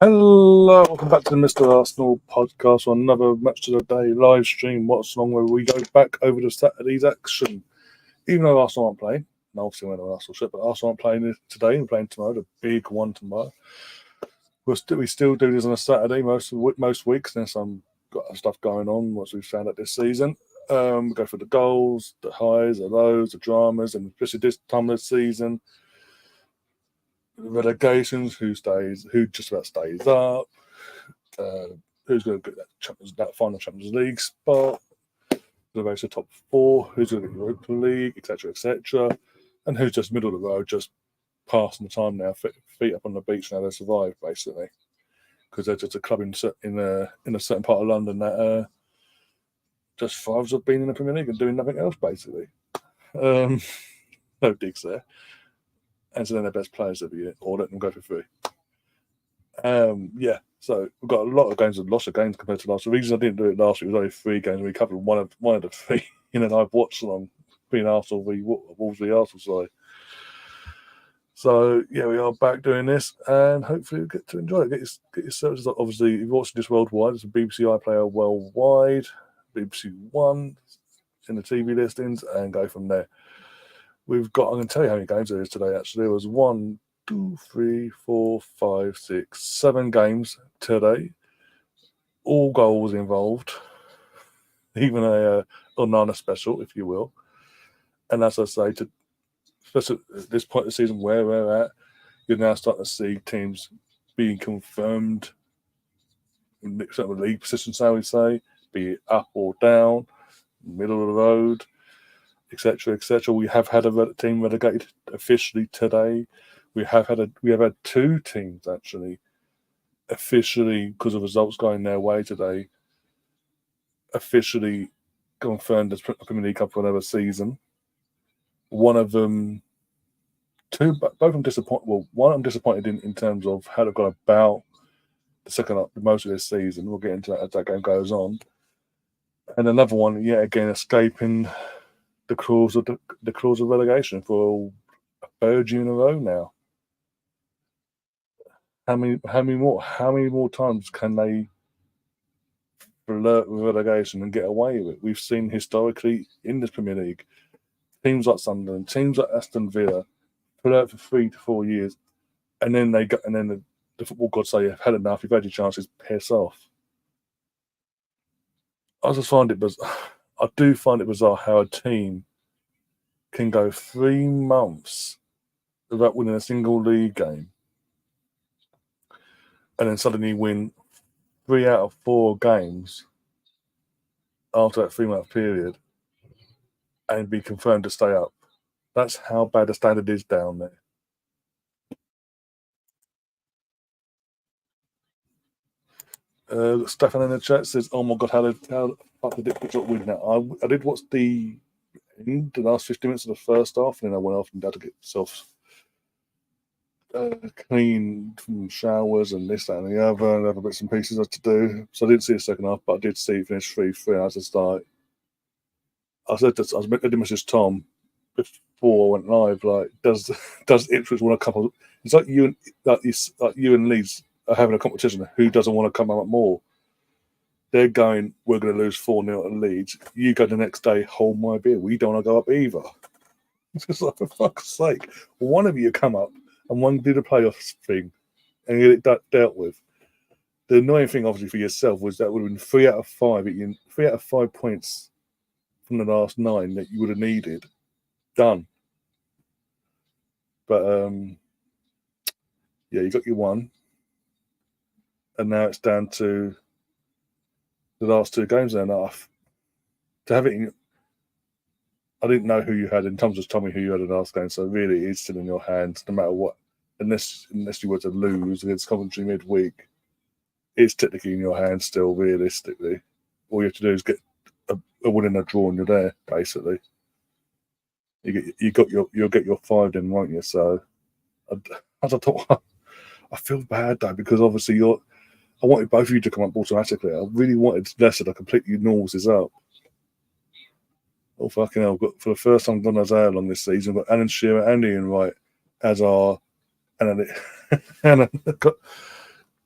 Hello, welcome back to the Mr. Arsenal podcast on another match of the day live stream Watchalong, where we go back over the Saturday's action. Even though Arsenal aren't playing, and obviously we're not Arsenal shit, but Arsenal aren't playing today and playing tomorrow, the big one tomorrow. We still do this on a Saturday most weeks. There's some got stuff going on, what we've found out this season. We go for the goals, the highs, the lows, the dramas, and especially this time of the season, relegations, who just about stays up, who's going to get that final Champions League spot, the race to top four, who's going to get Europa League, etc., and who's just middle of the road, just passing the time now, feet up on the beach now they survive basically, because they're just a club in a certain part of London that just thrives of being in the Premier League and doing nothing else basically. No digs there. And so then their best players every year, or let them go for free. So we've got a lot of games, lots of games compared to last week. The reason I didn't do it last week was only 3 games, and we covered one of the 3 in a live watch along, being Arsenal v Wolves v Arsenal side. So yeah, we are back doing this, and hopefully we get to enjoy it. Get your services. Obviously, if you're watching this worldwide, it's a BBC iPlayer worldwide, BBC One in the TV listings, and go from there. I'm going to tell you how many games there is today, actually. There was 1, 2, 3, 4, 5, 6, 7 games today. All goals involved. Even a Onana special, if you will. And as I say, especially at this point of the season where we're at, you're now starting to see teams being confirmed in certain league positions, how we say, be it up or down, middle of the road, etc. We have had a team relegated officially today. We have had 2 teams actually officially, because of results going their way today, officially confirmed as Premier League Cup for another season. One of them, both of them disappointed. Well, one I'm disappointed in terms of how they've gone about the second up most of this season. We'll get into that as that game goes on. And another one, yet again, escaping the clause of relegation for a 3rd year in a row now. How many more times can they flirt with relegation and get away with it? We've seen historically in this Premier League teams like Sunderland, teams like Aston Villa flirt for 3 to 4 years, and then the football gods say, "You've had enough. You've had your chances. Piss off." I do find it bizarre how a team can go 3 months without winning a single league game, and then suddenly win 3 out of 4 games after that 3-month period and be confirmed to stay up. That's how bad the standard is down there. Stefan in the chat says, "Oh my god, how did it win now?" I did watch the last 50 minutes of the first half, and then I went off and had to get myself clean from showers and this, that, and the other, and other bits and pieces I had to do. So I didn't see the second half, but I did see it finish 3-3. I was just like, I did message Tom before I went live. Like, does Ipswich want to come? It's like you and Leeds are having a competition. Who doesn't want to come up more? They're going, we're going to lose 4-0 at Leeds. You go the next day, hold my beer. We don't want to go up either. It's just like, for fuck's sake. One of you come up and one do the playoffs thing and get it dealt with. The annoying thing, obviously, for yourself was that would have been 3 out of 5. 3 out of 5 points from the last 9 that you would have needed. Done. But, you got your 1. And now it's down to the last 2 games and a half. To have it in, I didn't know who you had, and Tom just told me who you had in the last game, so really it's still in your hands, no matter what. Unless you were to lose against Coventry midweek, it's technically in your hands still, realistically. All you have to do is get a win and a draw and you're there, basically. You'll get your 5 then, won't you? So I feel bad though, because obviously I wanted both of you to come up automatically. I really wanted Leicester to completely gnaws this up. Oh, fucking hell. For the first time gone as along this season, we've got Alan Shearer and Ian Wright as our analyst.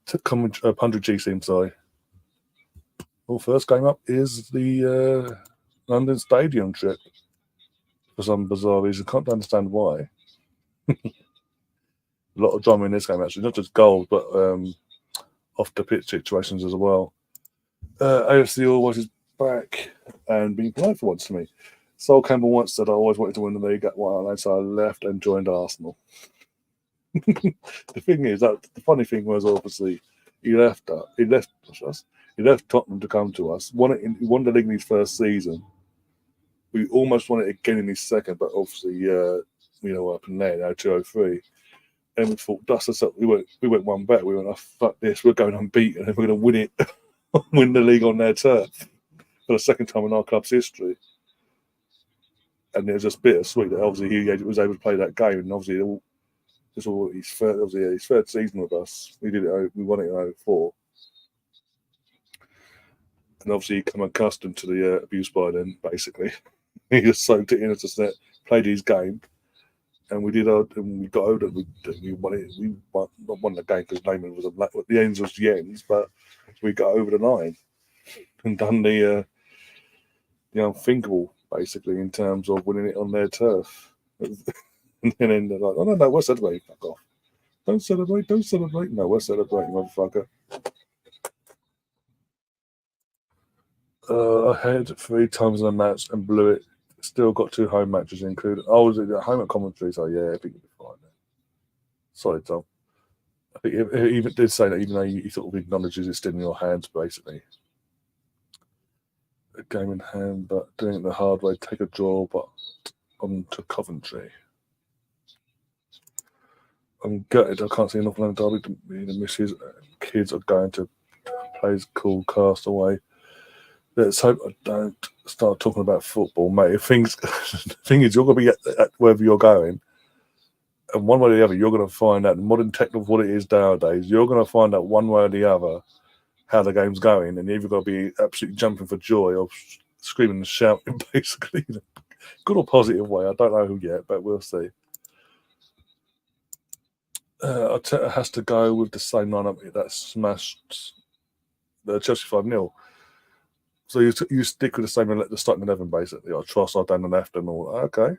100G team, sorry. Well, first game up is the London Stadium trip. For some bizarre reason, can't understand why. A lot of drama in this game, actually, not just goals, but off the pitch situations as well. AFC always is back and being polite for once to me. Sol Campbell once said I always wanted to win the league at Watchalong, so I left and joined Arsenal. The thing is that the funny thing was obviously he left Tottenham to come to us. He won the league in his first season. We almost won it again in his second, but obviously what happened there, 203. And we thought, dust us up. We went one better. We went, oh, fuck this, we're going unbeaten and we're going to win it, win the league on their turf for the second time in our club's history. And it was just bittersweet that obviously he was able to play that game, and obviously his third season with us. We won it in 04. And obviously he became accustomed to the abuse by then, basically. He just soaked it in as a set, played his game, and we got over it. We won it. We won the game because Neyman was the ends was the ends, but we got over the line and done the unthinkable, basically, in terms of winning it on their turf. And then they're like, oh, no, we're celebrating. Fuck off. Don't celebrate. No, we're celebrating, motherfucker. I had 3 times in a match and blew it. Still got 2 home matches included. I was at home at commentary, so yeah, I think you'll be fine then. Sorry, Tom. I think he even did say that, even though he sort of acknowledges it's still in your hands, basically. A game in hand, but doing it the hard way, take a draw, but on to Coventry. I'm gutted. I can't see enough North London Derby. The missus kids are going to play cool Castaway. Let's hope I don't start talking about football, mate. The thing is, you're going to be at wherever you're going, and one way or the other, you're going to find out the modern tech of what it is nowadays. You're going to find out one way or the other how the game's going, and you've either got to be absolutely jumping for joy or screaming and shouting, basically. Good or positive way. I don't know who yet, but we'll see. Arteta has to go with the same lineup that smashed the Chelsea 5-0. So you stick with the same the starting 11, basically. Or Trossard down the left and all. Okay.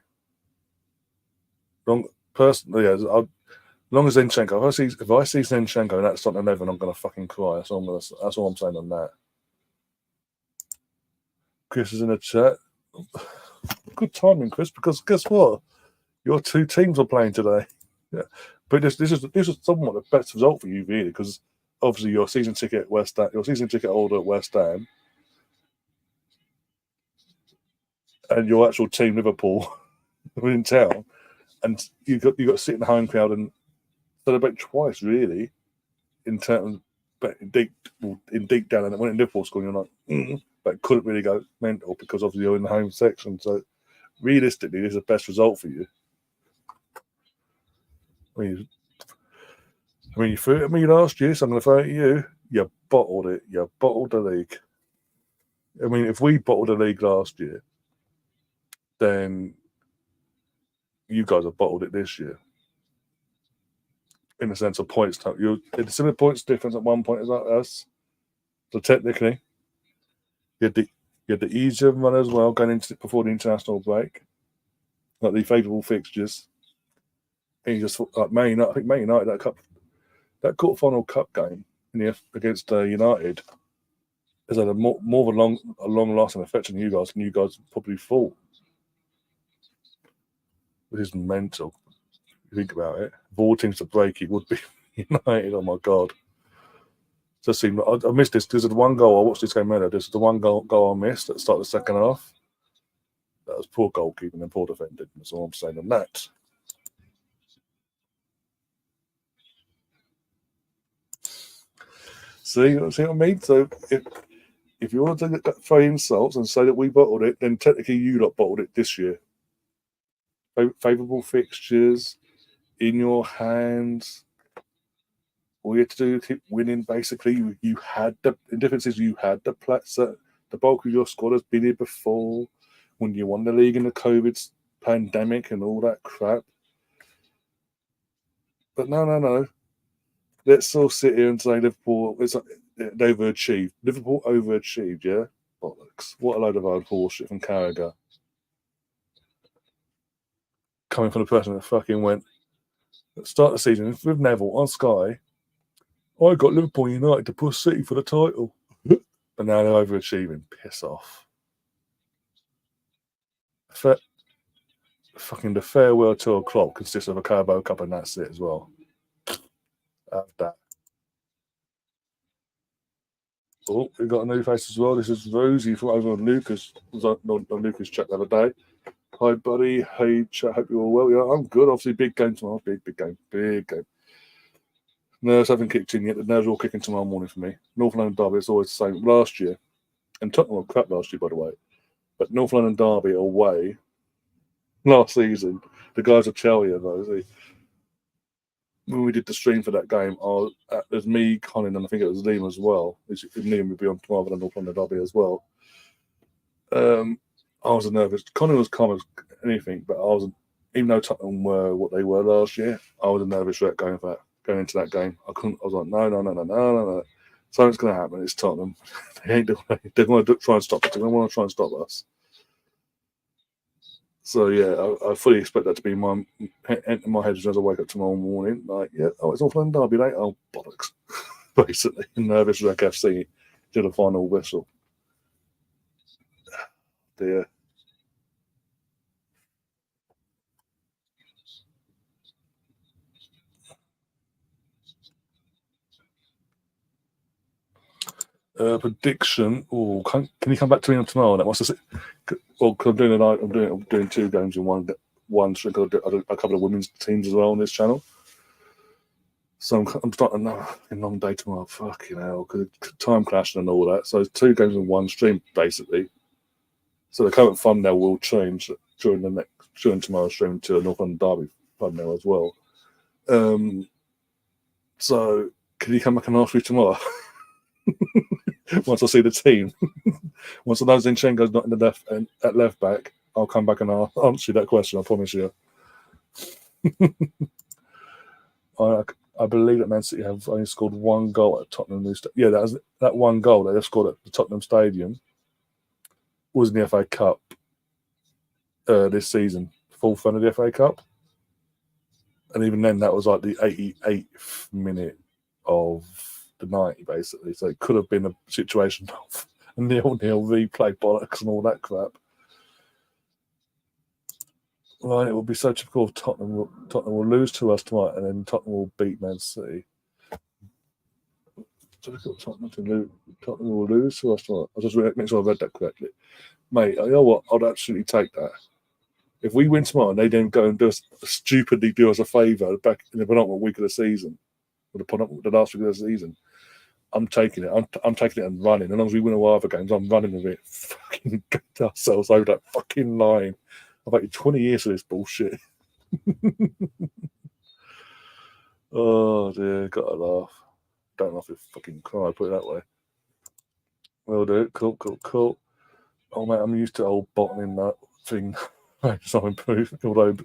Personally, yeah. As long as Zinchenko, if I see Zinchenko in that starting 11, I'm gonna fucking cry. That's all I'm saying on that. Chris is in the chat. Good timing, Chris, because guess what? Your 2 teams are playing today. Yeah. But this is somewhat the best result for you, really, because obviously your season ticket holder at West Ham, and your actual team Liverpool were in town, and you got to sit in the home crowd and celebrate twice, really, in terms, but in deep down, and when Liverpool scored, you're like, but couldn't really go mental because obviously you're in the home section. So realistically, this is the best result for you. You threw it at me last year, so I'm going to throw it at you. You bottled it. You bottled the league. I mean, if we bottled the league last year, then you guys have bottled it this year. In the sense of points, you're in a similar points difference at one point as us. So technically, you had the easier run as well going into before the international break, like the favourable fixtures. And you just like Man United. I think Man United that quarter-final cup game against United has had more of a long-lasting effect on you guys than you guys probably thought. Which is mental. If you think about it. If all teams to break, it would be United. Oh my god! Just seemed I missed this. There's the one goal I watched this game earlier. There's the one goal I missed at the start of the second half. That was poor goalkeeping and poor defending. That's all I'm saying on that. See what I mean? So if you want to throw insults and say that we bottled it, then technically you lot bottled it this year. Favourable fixtures in your hands. All you had to do is keep winning. Basically, you had the difference is you had the bulk of your squad has been here before when you won the league in the COVID pandemic and all that crap. But no. let's all sit here and say Liverpool. It's like they overachieved. Liverpool overachieved. Yeah, bollocks. What a load of old horseshit from Carragher. Coming from the person that fucking went at the start of the season with Neville on Sky. I got Liverpool United to push City for the title. But now they're overachieving. Piss off. Fucking the farewell tour club consists of a Carabao Cup and that's it as well. Have that. Oh, we got a new face as well. This is Rosie from over on Lucas. Was on Lucas chat the other day. Hi, buddy. Hey, chat. Hope you're all well. Yeah, I'm good. Obviously, big game tomorrow. Big game. Nerves haven't kicked in yet. The nerves are all kicking tomorrow morning for me. North London Derby, it's always the same. Last year, and Tottenham were crap last year, by the way. But North London Derby away last season, the guys of Chelsea, though, when we did the stream for that game, there's me, Colin, and I think it was Liam as well. Liam would be on tomorrow than North London Derby as well. I was nervous. Colin was calm as anything, but I wasn't. Even though Tottenham were what they were last year, I was a nervous wreck going into that game. I was like, no. Something's going to happen. It's Tottenham. They want to try and stop us. They want to try and stop us. So yeah, I fully expect that to be my head as I wake up tomorrow morning. Like, yeah, it's North London Derby night. Oh, bollocks. Basically, nervous wreck FC to the final whistle. Dear. Prediction. Oh, can you come back to me tomorrow? That wants to. Well, because I'm doing 2 games in one stream. I do a couple of women's teams as well on this channel. So I'm starting a long day tomorrow. Fucking hell, because time clashing and all that. So it's 2 games in one stream basically. So the current thumbnail will change during tomorrow's stream to a North London Derby thumbnail as well. So can you come back and ask me tomorrow? Once I see the team, once I know Zinchenko's not in the left and at left back, I'll come back and I'll answer that question. I promise you. I believe that Man City have only scored 1 goal at Tottenham. Yeah, that 1 goal that they've scored at the Tottenham Stadium was in the FA Cup this season, 4th run of the FA Cup, and even then that was like the 88th minute of the 90, basically. So it could have been a situation of a 0-0 replay bollocks and all that crap. Right, it will be so typical of Tottenham. Tottenham will lose to us tonight, and then Tottenham will beat Man City. Tottenham will lose to us tonight. I'll just make sure I read that correctly, mate. You know what? I'd absolutely take that. If we win tomorrow and they then go and stupidly do us a favour back in the penultimate week of the season, or the last week of the season, I'm taking it. I'm taking it and running. As long as we win all our other games, I'm running with it. Fucking get ourselves over that fucking line. I've waited 20 years for this bullshit. Oh dear, gotta laugh. Don't laugh, if fucking cry. Put it that way. Well, do cool. Oh mate, I'm used to old bottoming that thing. So improve. Although,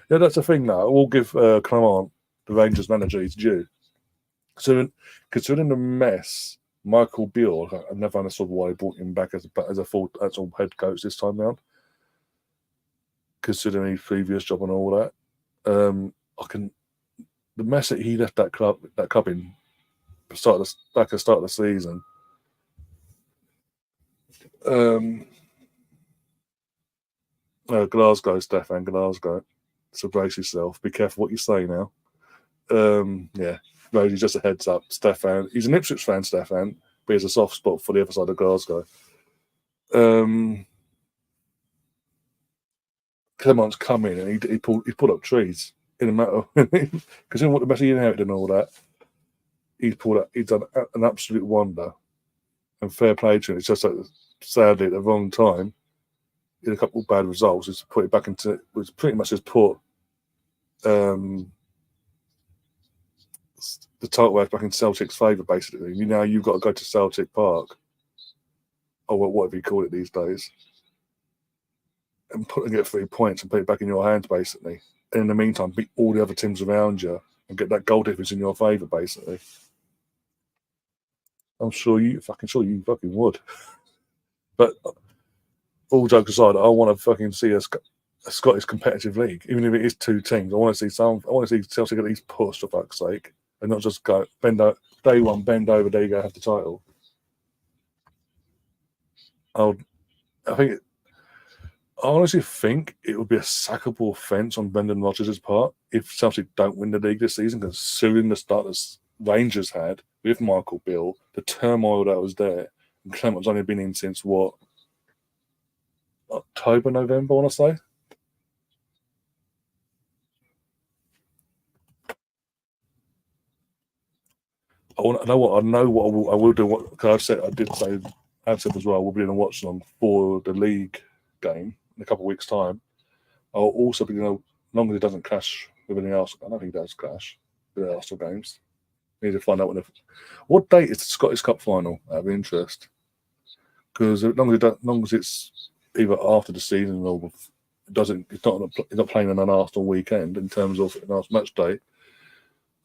yeah, that's the thing. Now, I will give Clement, the Rangers manager, his due. Considering the mess, Michael Beale, I've never understood why they brought him back as a full actual head coach this time round. Considering his previous job and all that, the mess that he left that club in back at the start of the season. Glasgow, Stefan, Glasgow. So brace yourself. Be careful what you say now. Yeah, Rosie's just a heads up. Stefan, he's an Ipswich fan, Stefan, but he has a soft spot for the other side of Glasgow. Clement's come in and he pulled up trees in a matter of because what the mess he inherited and all that. He's done an absolute wonder, and fair play to him. It's just like, sadly at the wrong time, in a couple of bad results, is to put it back into, was pretty much just put the title back in Celtic's favour, basically. You've got to go to Celtic Park, or whatever you call it these days, and get 3 points and put it back in your hands, basically. And in the meantime, beat all the other teams around you and get that goal difference in your favour, basically. I'm sure you fucking would. But all jokes aside, I want to fucking see a Scottish competitive league, even if it is 2 teams. I want to see Chelsea get these pushed, for fuck's sake, and not just go day one, bend over, there you go, have the title. I honestly think it would be a sackable offence on Brendan Rodgers' part if Chelsea don't win the league this season, considering the start that Rangers had with Michael Beale, the turmoil that was there, and Clement's only been in since October, November, I want to say. I know what I will do. Because I have said as well, we'll be in a watch along for the league game in a couple of weeks' time. I'll also be, as long as it doesn't clash with anything else. I don't think it does clash with the Arsenal games. We need to find out what date is the Scottish Cup final. Out of interest, because as long as it's either after the season or it's not playing on an Arsenal weekend in terms of an Arsenal match day.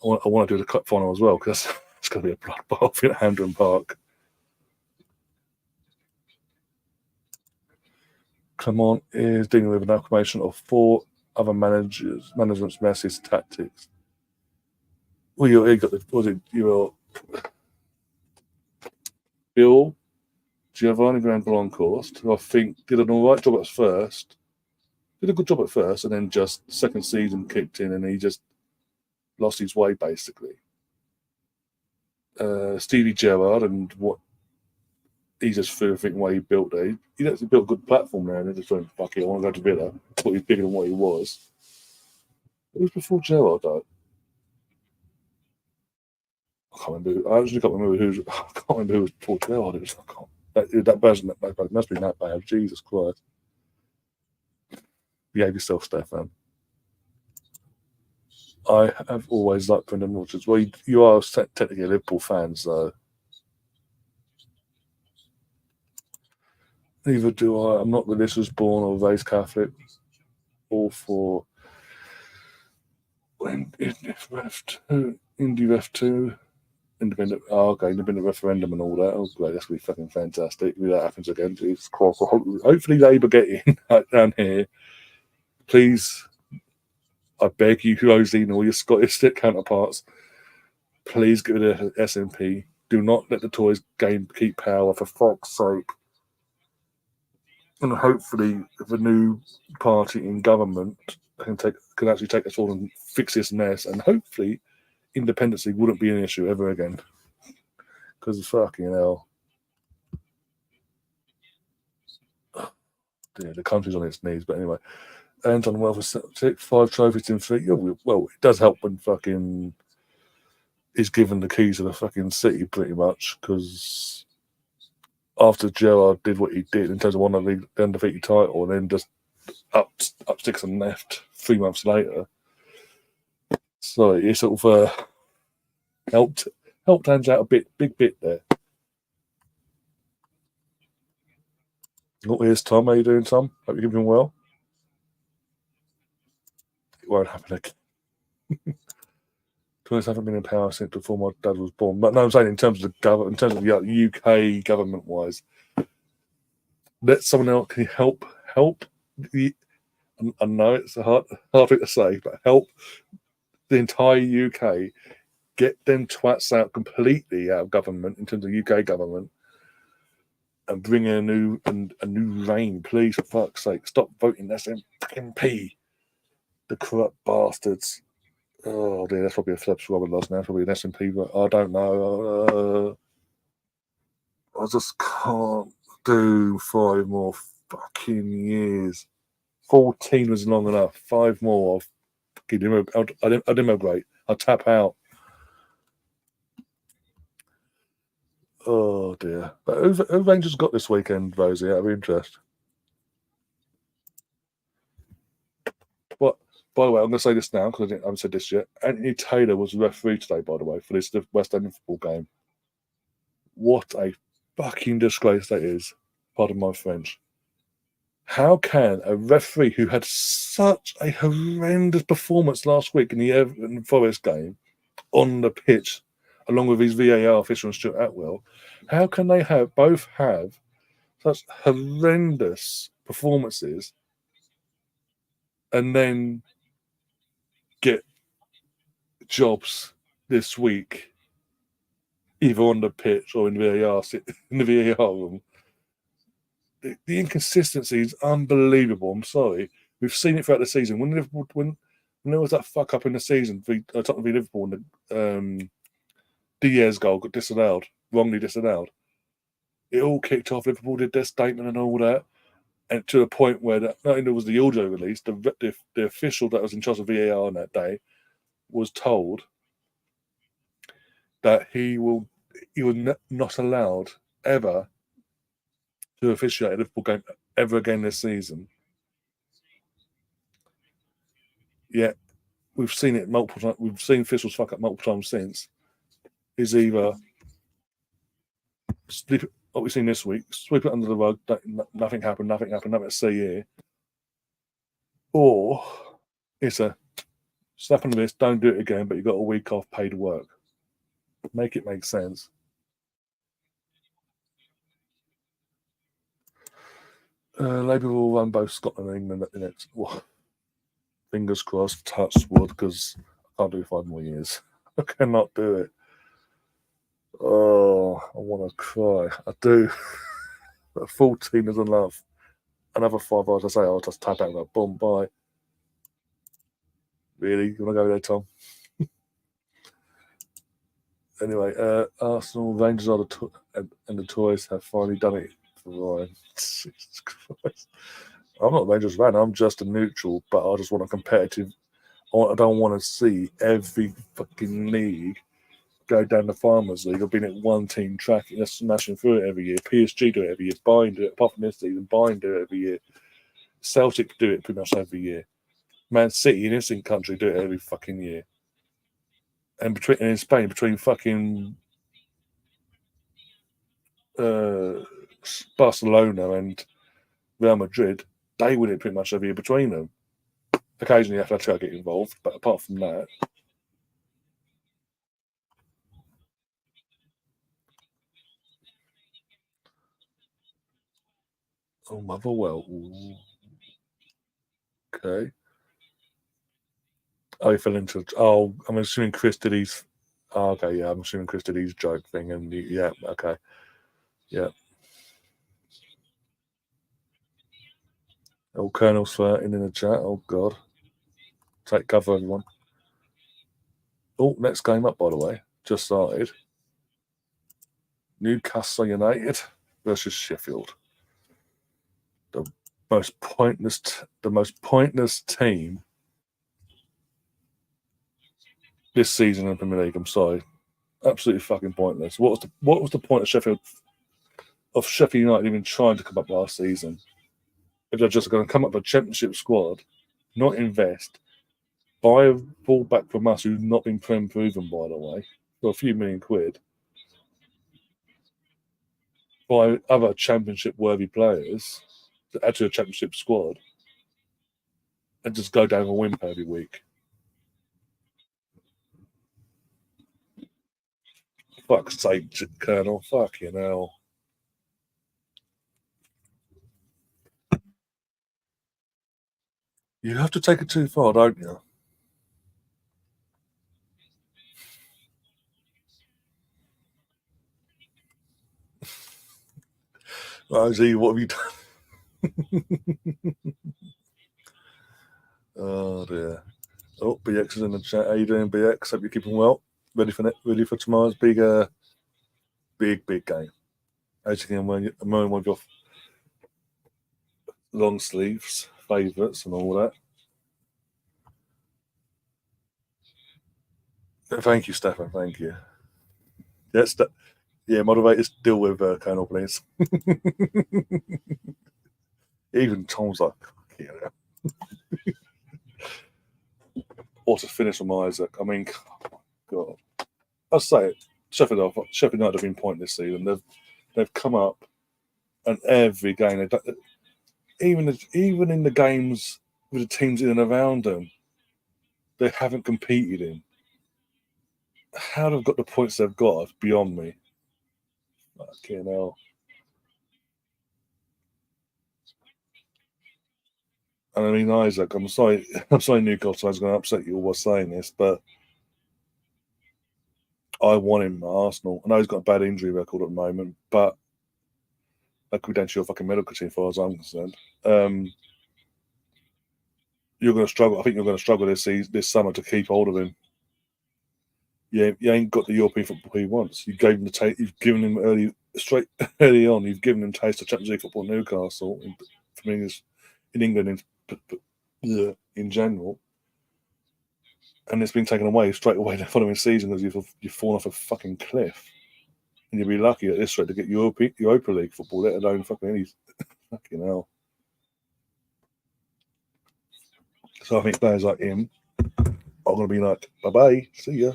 I want to do the cup final as well because it's going to be a bloodbath in Hampden Park. Clement is dealing with an acclamation of 4 other management's message tactics. Well, you got Bill Giovanni Van Bronckhorst, who I think did an all right job at first. Did a good job at first, and then just second season kicked in, and he just lost his way basically. Stevie Gerrard and what he just threw everything the way he built there. He actually built a good platform there, and then just went, fuck it, I want to go to Villa. Thought he was bigger than what he was. It was before Gerrard, though. I actually can't remember who was before Gerrard. It was, that person must be that bad. Jesus Christ. Behave yourself, Stefan. I have always liked Brendan Rodgers. Well, you are technically a Liverpool fan, so. Neither do I. I'm not religious, born or raised Catholic. All for Ref 2, independent referendum and all that. Oh, great, that's going to be fucking fantastic. If that happens again, Jesus Christ. Hopefully Labour get in down here. Please, I beg you, Rosie, and all your Scottish counterparts, please get rid of SNP. Do not let the Tories keep power, for fuck's sake. And hopefully, the new party in government can actually take us all and fix this mess. And hopefully, independency wouldn't be an issue ever again. Because fucking hell. Yeah, the country's on its knees. But anyway, Anton Welfare Celtic, 5 trophies in 3. Well, it does help when fucking he's given the keys to the fucking city pretty much. Because after Gerrard did what he did in terms of winning the undefeated title, and then just up 6 and left 3 months later. So it sort of helped hands out a big bit there. Oh, here's Tom. How you doing, Tom? Hope you're keeping well. It won't happen again. 27 million pounds since before my dad was born. But no, I'm saying in terms of the UK government wise, let someone else can help. I know it's a hard thing to say, but help the entire UK get them twats out completely out of government in terms of UK government, and bring in a new reign, please, for fuck's sake. Stop voting SNP, the corrupt bastards. Oh dear, that's probably a Fletch Robert loss now. Probably an SNP, but I don't know. I just can't do 5 more fucking years. 14 was long enough. 5 more. I didn't great. I'll tap out. Oh dear. But who Rangers got this weekend, Rosie, out of interest? What? By the way, I'm going to say this now because I haven't said this yet. Anthony Taylor was the referee today, by the way, for this West End football game. What a fucking disgrace that is. Pardon my French. How can a referee who had such a horrendous performance last week in the Everton Forest game on the pitch, along with his VAR official and Stuart Atwell, how can they both have such horrendous performances and then get jobs this week, either on the pitch or in the VAR room? The inconsistency is unbelievable. I'm sorry. We've seen it throughout the season. When there was that fuck up in the season for Tottenham v Liverpool and the Diaz goal got disallowed, wrongly disallowed, it all kicked off. Liverpool did their statement and all that, and to a point where not only was the audio released, the official that was in charge of VAR on that day was told that he was not allowed ever to officiate a Liverpool game ever again this season. Yet we've seen it multiple times. We've seen officials fuck up multiple times since. Is either what we've seen this week, sweep it under the rug, nothing happened, nothing to see here, or it's a slap on the wrist, don't do it again, but you've got a week off paid work. Make it make sense. Labour will run both Scotland and England at the next. Well, fingers crossed, touch wood, because I can't do 5 more years. I cannot do it. Oh, I want to cry. I do. But 14 is enough. Another 5 hours, I say, I'll just tap out and go, boom, bye. Really? You want to go there, Tom? Anyway, Arsenal, Rangers are and the Toys have finally done it for Ryan. Jesus Christ. I'm not a Rangers fan, I'm just a neutral, but I just want a competitive. I don't want to see every fucking league go down the Farmers League. I've been at one team tracking, just smashing through it every year. PSG do it every year. Bayern do it, apart from this season, Bayern do it every year. Celtic do it pretty much every year. Man City in this country do it every fucking year. And in Spain, between fucking Barcelona and Real Madrid, they win it pretty much every year between them. Occasionally, Atletico get involved, but apart from that, oh Motherwell, okay. Oh, he fell into. Oh, I'm assuming Chris did his. Oh, okay, yeah, I'm assuming Chris did his joke thing, and yeah, okay, yeah. Oh, Colonel's flirting in the chat. Oh God, take cover, everyone. Oh, next game up, by the way, just started. Newcastle United versus Sheffield. The most pointless team this season in the Premier League. I'm sorry, absolutely fucking pointless. What was the point of Sheffield United even trying to come up last season? If they're just going to come up with a Championship squad, not invest, buy a fullback from us who's not been proven, by the way, for a few million quid, buy other Championship-worthy players to add to a Championship squad, and just go down a whimper every week. Fuck's sake, Colonel. Fucking hell. You have to take it too far, don't you? Rosie, what have you done? Oh dear. Oh, BX is in the chat. How you doing, BX? Hope you're keeping well. Ready for tomorrow's big game. As you can, I'm wearing one of your long sleeves, favourites, and all that. Thank you, Stefan. Thank you. Yes, yeah, moderators, deal with Colonel, please. Even Tom's like, or to finish on Isaac. I mean, God, I'll say it. Sheffield United have been pointless this season. They've come up, and every game even in the games with the teams in and around them, they haven't competed in. How they've got the points they've got is beyond me. Fucking hell. And I mean, Isaac, I'm sorry, Newcastle, I was going to upset you all by saying this, but I want him at Arsenal. I know he's got a bad injury record at the moment, but that could be down to your fucking medical team, as far as I'm concerned. You're going to struggle. I think you're going to struggle this summer to keep hold of him. Yeah, you ain't got the European football he wants. You gave him the taste. You've given him early on. You've given him taste of Champions League football, Newcastle, in England, in general, and it's been taken away straight away the following season because you've fallen off a fucking cliff, and you'll be lucky at this rate to get Europa League football, let alone fucking any fucking hell. So I think players like him are going to be like, bye bye, see ya.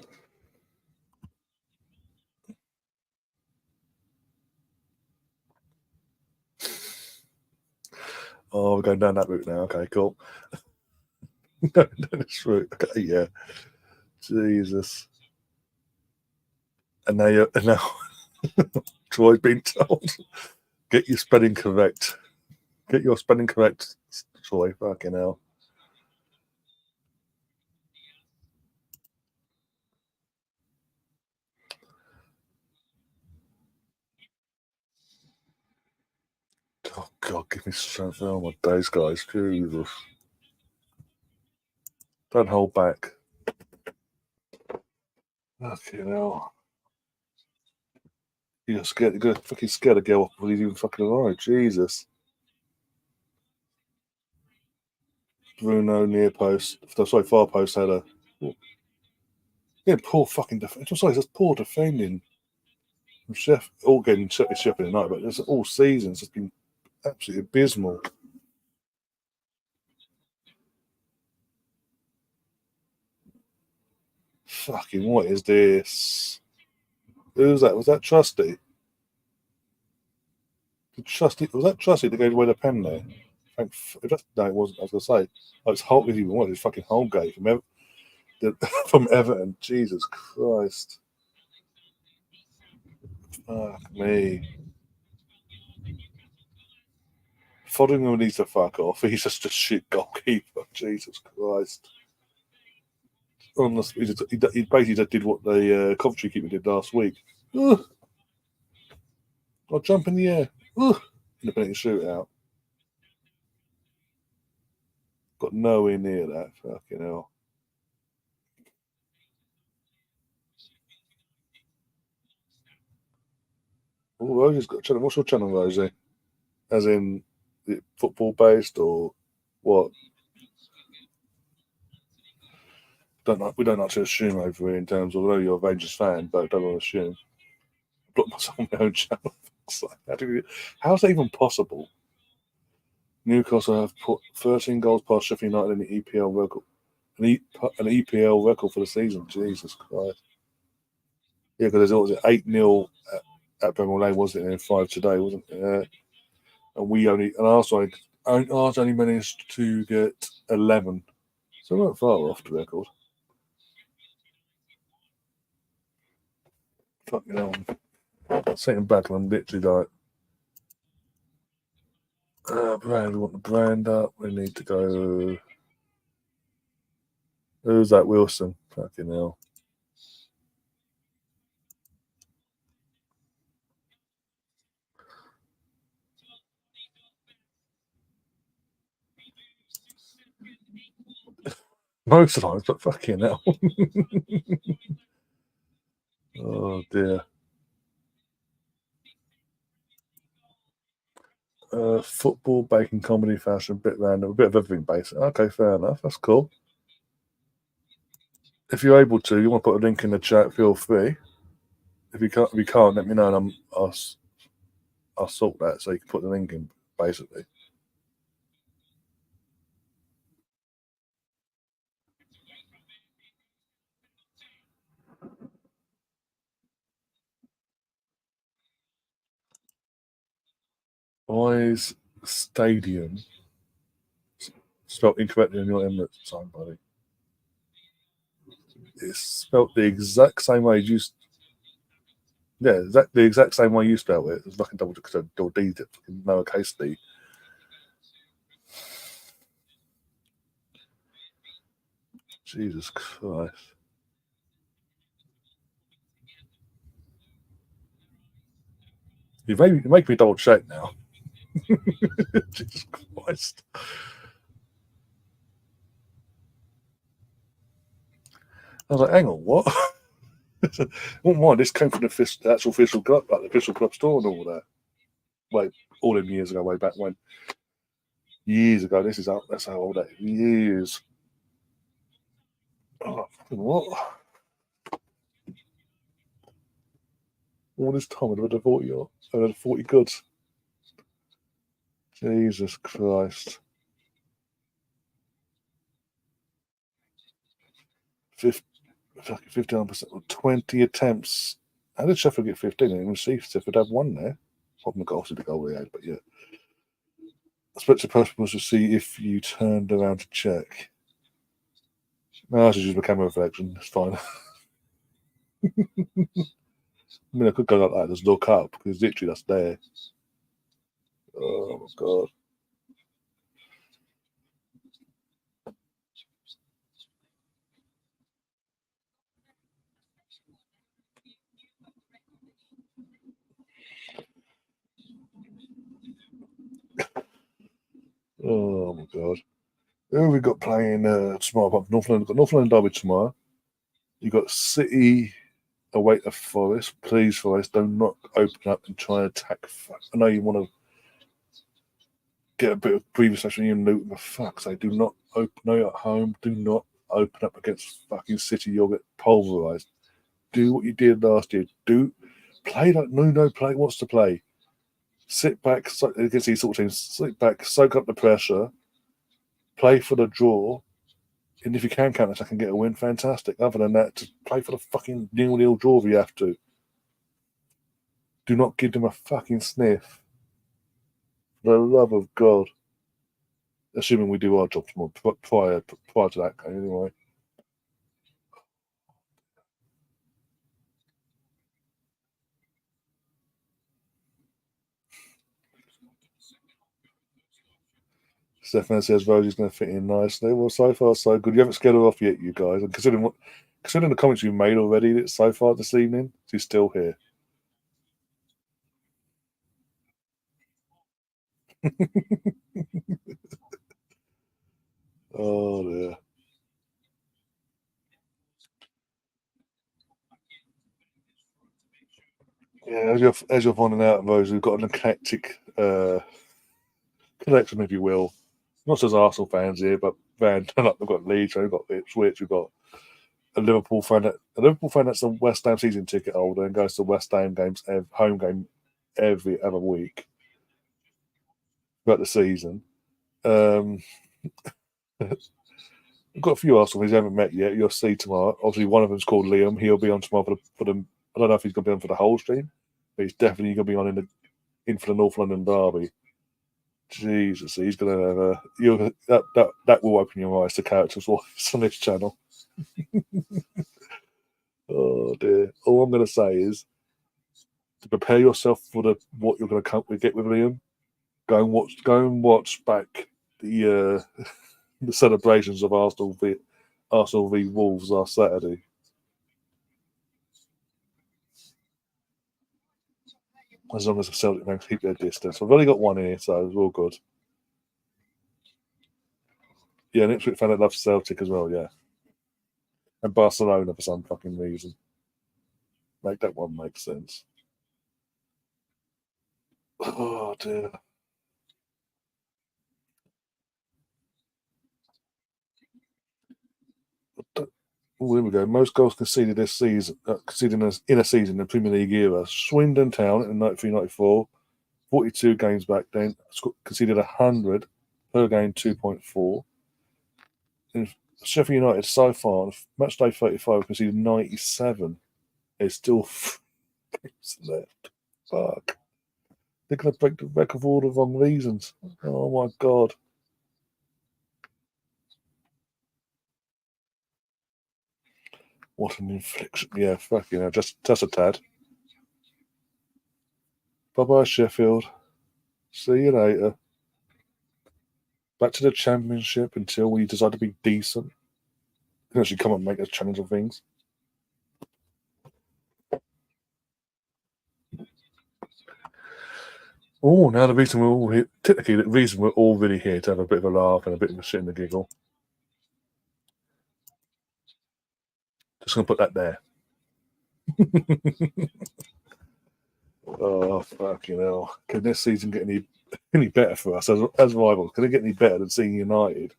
Oh, we're going down that route now. Okay, cool. No, that's right. Okay, yeah. Jesus. And now Troy's been told, get your spelling correct. Get your spelling correct, Troy. Fucking hell. Oh God, give me strength. Oh my days, guys. Jesus. Don't hold back. Fucking hell. You're scared. You're gonna fucking scared to go off before he's even fucking alive. Jesus. Bruno near post. Sorry, far post header. Yeah, poor fucking defense. I'm sorry, that's poor defending. Chef all getting Sheffield United, but it's all seasons. It's been absolutely abysmal. Fucking what is this? Who was that? Was that Trusty? Was that Trusty that gave away the pen there? No, it wasn't. I was going to say, oh, it's Holt. Even what? It's fucking Holgate from Everton. Jesus Christ! Fuck me. Foderingham needs to fuck off. He's just a shit goalkeeper. Jesus Christ. Honestly, he basically just did what the Coventry keeper did last week. Ugh. I'll jump in the air. Ugh. In the penalty shootout. Got nowhere near that. Fucking hell. Oh, Rosie's got a channel. What's your channel, Rosie? As in, football based or what? We don't like to assume over here in terms of, although you're a Rangers fan, but don't want to assume. Block myself on my own channel. How's that even possible? Newcastle have put 13 goals past Sheffield United in the EPL record. An EPL record for the season. Jesus Christ. Yeah, because there's 8-0 at Bramall Lane, wasn't it? And 5 today, wasn't it? And Arsenal only managed to get 11. So we weren't far off the record. Fucking hell. Sitting back and I'm literally like, brand, we want the brand up. We need to go. Who's that? Wilson. Fucking hell. Most of the times, but fucking hell. Oh dear. Football, baking, comedy, fashion, a bit random, a bit of everything basic. Okay, fair enough. That's cool. If you're able to, you want to put a link in the chat, feel free. If you can't, let me know and I'll sort that so you can put the link in, basically. Boys Stadium. Spelt incorrectly on your Emirates sign, buddy. It's spelt the exact same way you used. Yeah, the exact same way you spell it. It's fucking double D, fucking lowercase d. Jesus Christ. You make me double check now. Jesus Christ. I was like, hang on, what? Oh my, this came from the actual official club, like the official club store and all that. Like all them years ago, way back when. Years ago, that's how old that is. Years. Oh, what? All this time I'd have 40 goods. Jesus Christ. 51%, 20 attempts. How did Sheffield get 15? I didn't even see Sheffield have one there. From the goal to the goal we had, but yeah. I spoke to Percival to see if you turned around to check. No, it's just a camera reflection. It's fine. I mean, I could go like that, just look up, because literally that's there. Oh, my God. Oh, my God. Who have we got playing tomorrow? Northland. Got Northland Derby tomorrow. You got City away to Forest. Please, Forest, do not open up and try and attack. I know you want to get a bit of breathing session in Luton, but fuck's sake, do not open. No, you're at home. Do not open up against fucking City. You'll get pulverised. Do what you did last year. Play like Nuno wants to play. Sit back against these sort of teams. Sit back, soak up the pressure, play for the draw, and if you can counter attack and get a win, fantastic. Other than that, just play for the fucking 0-0 draw if you have to. Do not give them a fucking sniff. For the love of God. Assuming we do our jobs more prior to that game, anyway. Stefan says Rosie's going to fit in nicely. Well, so far so good. You haven't scared her off yet, you guys. And considering the comments you made already so far this evening, she's still here. Oh dear. Yeah, as you're finding out, Rose, we've got an eclectic collection, if you will. Not just Arsenal fans here, but we've got Leeds, we've got Ipswich, we've got a Liverpool fan that's a West Ham season ticket holder and goes to West Ham games, home game every other week throughout the season. We've got a few Arsenal fans you haven't met yet. You'll see tomorrow. Obviously, one of them's called Liam. He'll be on tomorrow for the. I don't know if he's going to be on for the whole stream, but he's definitely going to be on in for the North London derby. Jesus, he's going to have that will open your eyes to characters on this channel. Oh dear! All I'm going to say is to prepare yourself for what you're going to get with Liam. Go and watch back the the celebrations of Arsenal v Wolves last Saturday. As long as the Celtic fans keep their distance. I've only got one here, so it's all good. Yeah, an Ipswich fan that loves Celtic as well, yeah. And Barcelona for some fucking reason. Make that one make sense. Oh dear. Oh, here we go. Most goals conceded this season, in a season in the Premier League era. Swindon Town in 93-94, 42 games back then, conceded 100 per game, 2.4. And Sheffield United so far, match day 35, conceded 97. There's still games left. Fuck. They're going to break the record for all the wrong reasons. Oh my God. What an infliction. Yeah, fucking hell. Just a tad. Bye-bye, Sheffield. See you later. Back to the Championship until we decide to be decent. You can actually come and make a challenge of things. Oh, now the reason we're all here, technically, the reason we're all really here to have a bit of a laugh and a bit of a shit in the giggle. Just going to put that there. Oh, fucking hell. Can this season get any better for us as rivals? Can it get any better than seeing United,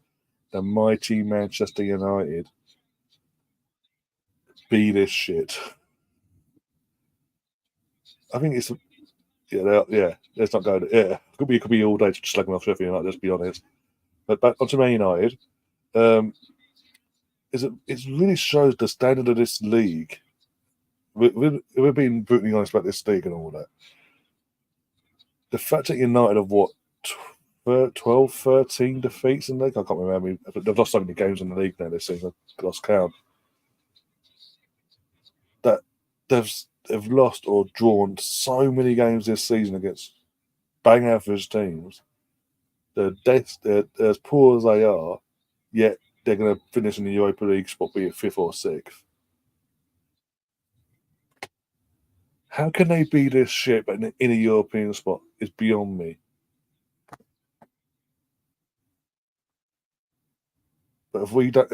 the mighty Manchester United, be this shit? I think it's let's not go. Yeah, it could be all day to slagging off Sheffield United. Let's be honest. But back onto Man United, it really shows the standard of this league. We're being brutally honest about this league and all that. The fact that United have what 12, 13 defeats in the league. I can't remember. They've lost so many games in the league now this season. I've lost count. That they've lost or drawn so many games this season against bang average teams. They're as poor as they are, yet they're going to finish in the Europa League spot, be it fifth or sixth. How can they be this shit but in a European spot? It's beyond me. But if we don't,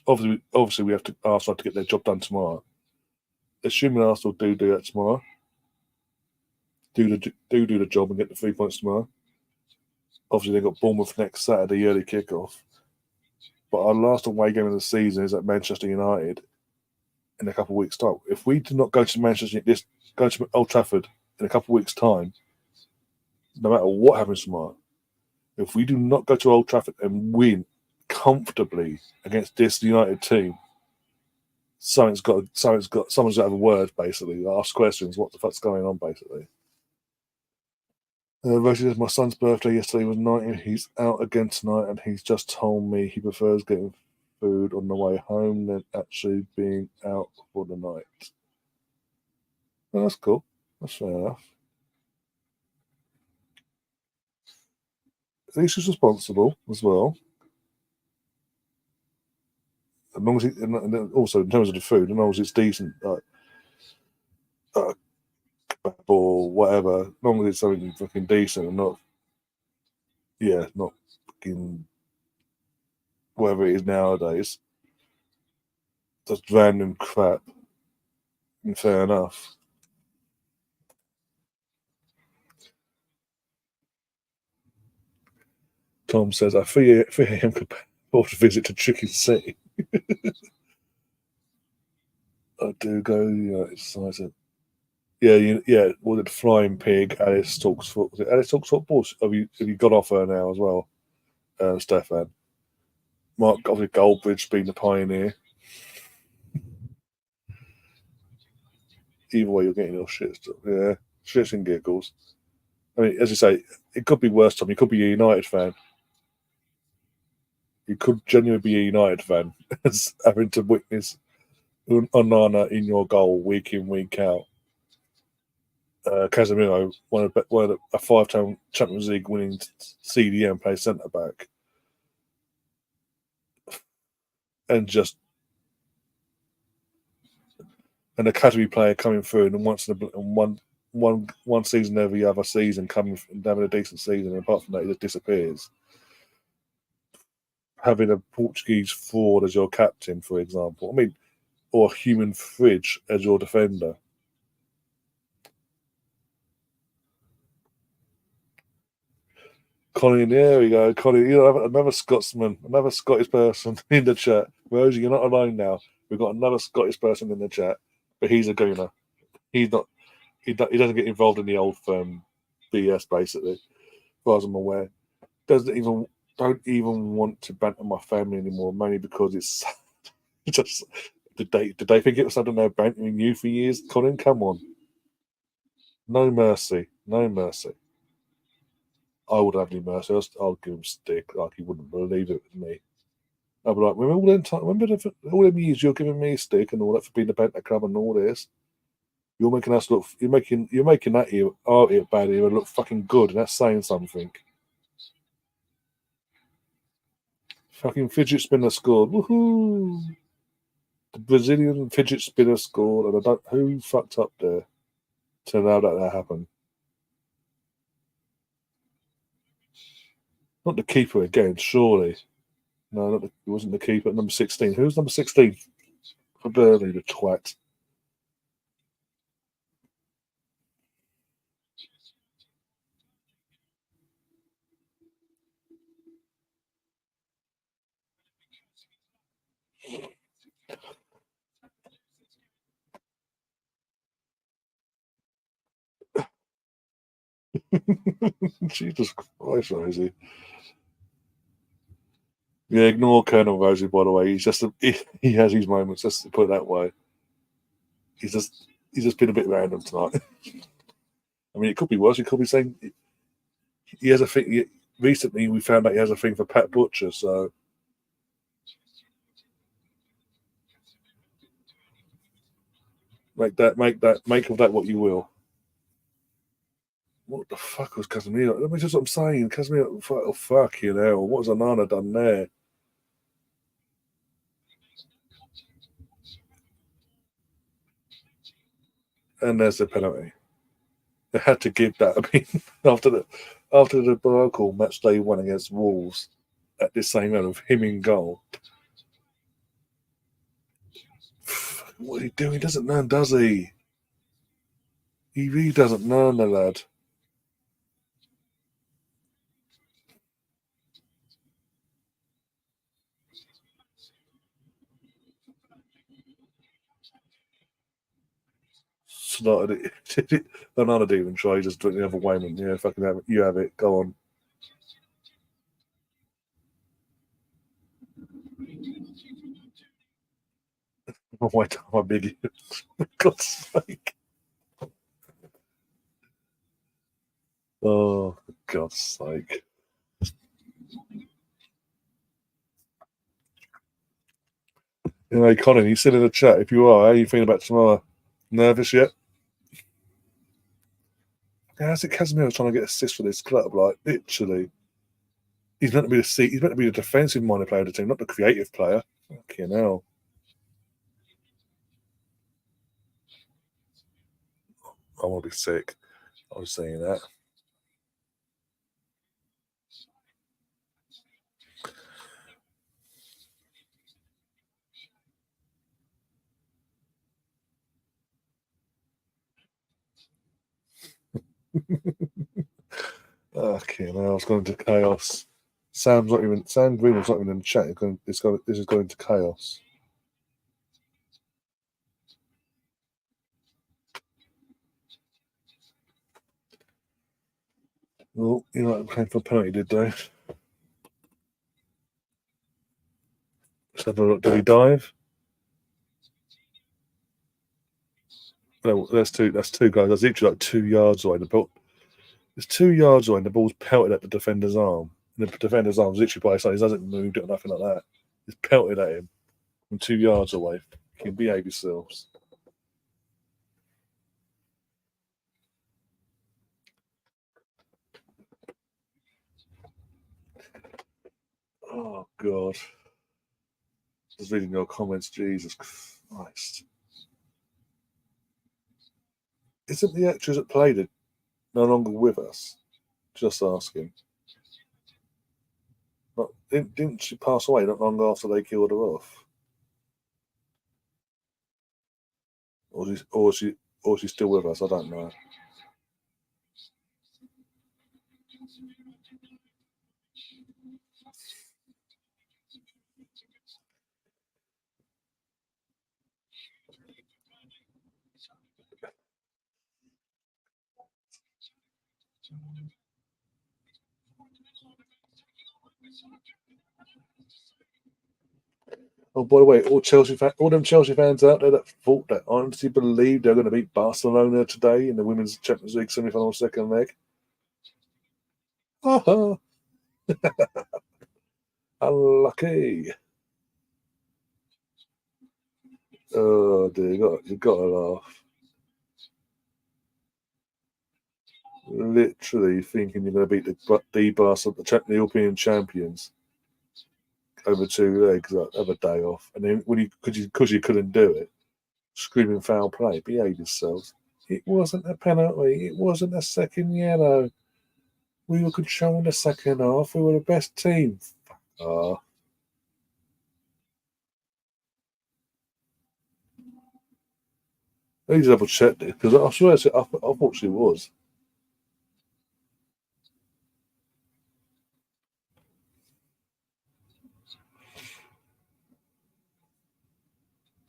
obviously we have to Arsenal to get their job done tomorrow. Assuming Arsenal do that tomorrow, do the job and get the 3 points tomorrow. Obviously they've got Bournemouth next Saturday, early kickoff. But our last away game of the season is at Manchester United in a couple of weeks' time. If we do not go to Old Trafford in a couple of weeks' time, no matter what happens tomorrow, if we do not go to Old Trafford and win comfortably against this United team, someone's got to have a word, basically. Ask questions. What the fuck's going on, basically? Rosie says, my son's birthday yesterday was 19. He's out again tonight, and he's just told me he prefers getting food on the way home than actually being out for the night. Oh, that's cool. That's fair enough. At least he's responsible as well. As long as and also in terms of the food, as long as it's decent, like or whatever, as long as it's something fucking decent and not fucking whatever it is nowadays, just random crap. And fair enough. Tom says, I fear him could afford a visit to Chicken City. I do go, exercise it. Yeah. Well, the flying pig. Alice talks football. Alice talks football. Have you got off her now as well, Stefan? Mark, obviously, Goldbridge being the pioneer. Either way, you're getting your shit stuff. Yeah, shits and giggles. I mean, as you say, it could be worse. Tom, you could be a United fan. You could genuinely be a United fan, as having to witness Onana in your goal week in, week out. Casemiro, a five-time Champions League winning CDM, plays centre back, and just an academy player coming through, and one season every other season coming and having a decent season. And apart from that, he just disappears. Having a Portuguese fraud as your captain, for example, I mean, or a human fridge as your defender. Colin, there we go. Colin, another Scotsman, another Scottish person in the chat. Rosie, you're not alone now. We've got another Scottish person in the chat, but he's a gooner. He's not. He doesn't get involved in the old BS, basically. As far as I'm aware, don't even want to banter my family anymore, mainly because it's just. Did they think it was something they were bantering you for years? Colin, come on. No mercy. No mercy. I wouldn't have any mercy. I'll give him stick like he wouldn't believe it was me. I'll be like, remember all them time, remember all them years you're giving me a stick and all that for being the Banta Club and all this. You're making us look. You're making that here, our here bad here look fucking good, and that's saying something. Fucking fidget spinner scored. Woohoo! The Brazilian fidget spinner scored, and I don't who fucked up there to allow that happened. Not the keeper again, surely. No, it wasn't the keeper. Number 16. Who's number 16 for Burnley? The twat. Jesus Christ, Rosie. Yeah, ignore Colonel Rosie, by the way. He has his moments, let's put it that way. He's just been a bit random tonight. I mean, it could be worse. He could be saying he has a thing. Recently, we found out he has a thing for Pat Butcher, so make of that what you will. What the fuck was Casemiro? Let me just what I'm saying. Casemiro, oh, fuck you know. What has Onana done there? And there's the penalty. They had to give that. I mean, after the debacle match day one against Wolves at this same end of him in goal. What are he doing? He doesn't learn, does he? He really doesn't learn, the lad. Started it. Onana didn't even try. He just took the other way. And yeah, fucking have it. You have it. Go on. Oh my God, my biggie. For God's sake. Oh, for God's sake. You know, Colin, you said in the chat, if you are, how are you feeling about tomorrow? Nervous yet? How's it Casemiro trying to get assists for this club? Like, literally. He's meant to be he's meant to be the defensive minded player of the team, not the creative player. Fucking hell. I want to be sick. I was saying that. Okay, now it's going to chaos. Sam Greenwood's not even in the chat. This is going to chaos. Oh, you know, playing for a penalty, did they? Let's have a look. Did he dive? No, that's two. That's two guys. That's literally like 2 yards away. The ball. It's 2 yards away, and the ball's pelted at the defender's arm. And the defender's arm's literally by his side. He hasn't moved it or nothing like that. It's pelted at him from 2 yards away. You can behave yourselves. Oh God. Just reading your comments. Jesus Christ. Isn't the actress that played it no longer with us? Just asking. Didn't she pass away not long after they killed her off? Or she's still with us? I don't know. Oh, by the way, all them Chelsea fans out there that thought that honestly believed they're going to beat Barcelona today in the Women's Champions League semi-final second leg. Unlucky. Oh dear, you got to laugh. Literally thinking you're going to beat the bus of the European champions over 2 legs, like, have a day off, and then when because you couldn't do it, screaming foul play, behave yourselves. It wasn't a penalty. It wasn't a second yellow. We were controlling the second half. We were the best team. Ah, I need to double check this because I swear I thought she was.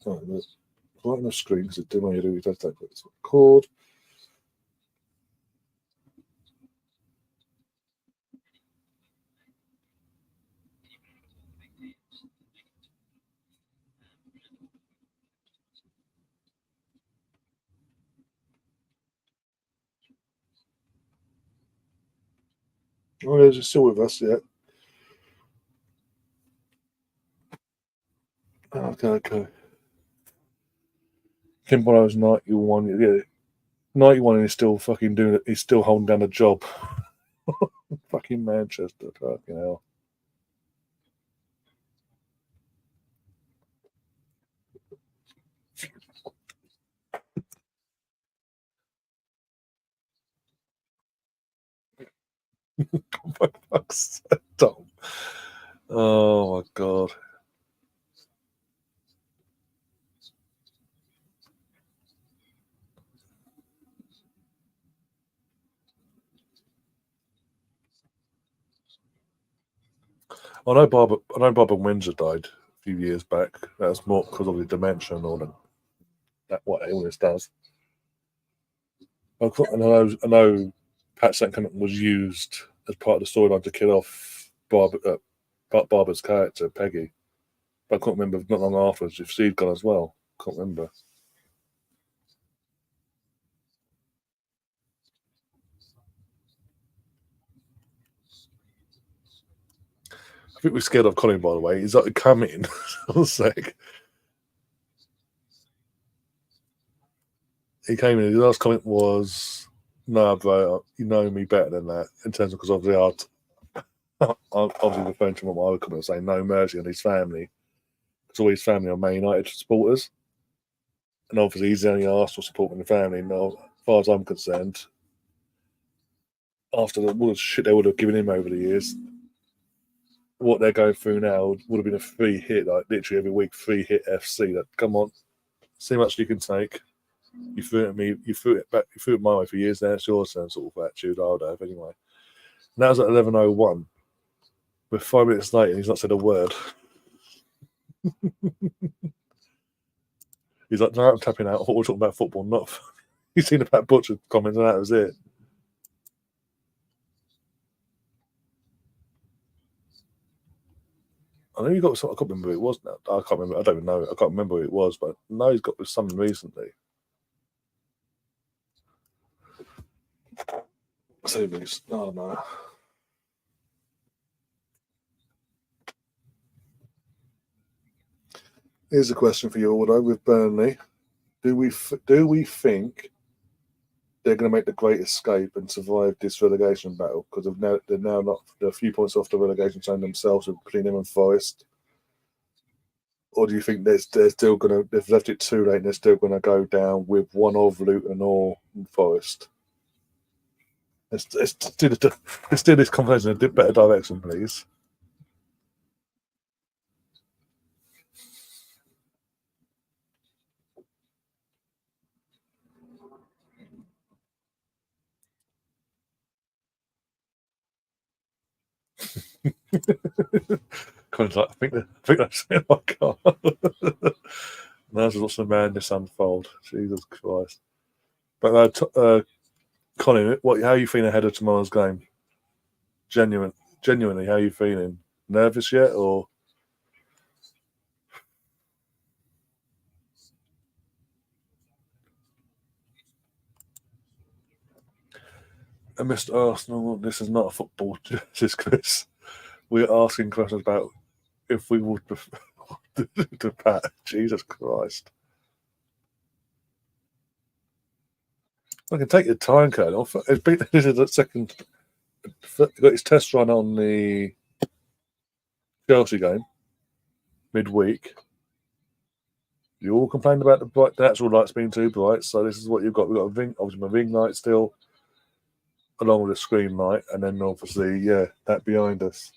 Right, right on the screen because it didn't want you to do it. Let's record. Oh, they're still with us yet. Okay, okay. Kimbo's 91. Yeah, 91 and he's still fucking doing it. He's still holding down a job. Fucking Manchester. Fucking hell. For fuck's sake, Tom. Oh my god. I know Barbara Windsor died a few years back. That was more because of the dementia and all that what illness does. I know Pat St. Clement was used as part of the storyline to kill off Barbara's character, Peggy. But I can't remember not long afterwards if she'd gone as well. Can't remember. I think we're scared of Colin, by the way. He's like coming. For a sec. He came in. His last comment was, "No, bro, you know me better than that." In terms of because obviously I'm obviously referring to what I would comment saying no mercy on his family because all his family are Man United supporters, and obviously he's the only Arsenal supporter in the family. Now, as far as I'm concerned, after all the shit they would have given him over the years, what they're going through now would have been a free hit, like literally every week, free hit FC. That come on, see how much you can take. You threw it at me, you threw it back, you threw it my way for years. Now it's your turn, sort of attitude I would have anyway. And that was at 11:01. We're 5 minutes late, and he's not said a word. He's like, "No, I'm tapping out. I thought we were talking about football, not." He's seen about Butcher comments, and that was it. I know you got something. I can't remember who it was now. I can't remember. I don't even know. I can't remember who it was, but no, he's got something recently. So oh no. Here's a question for you, Aldo. With Burnley, do we think they're going to make the great escape and survive this relegation battle? Because they're now not they're a few points off the relegation zone themselves with Plynham and Forest. Or do you think they're still going to they've left it too late and they're still going to go down with one of Luton or Forest? Let's do this conversation in a better direction, please. Colin's like, I think that's it. Oh God. Now there's lots of madness unfold. Jesus Christ. But Colin, how are you feeling ahead of tomorrow's game? Genuinely, how are you feeling? Nervous yet, or Mr. Arsenal? This is not a football, this is Chris. We're asking questions about if we would prefer to Pat. Jesus Christ. I can take your time, Colonel. This is the second. He got his test run on the Chelsea game midweek. You all complained about the natural lights being too bright, so this is what you've got. We've got obviously my ring light still, along with the screen light, and then obviously, that behind us.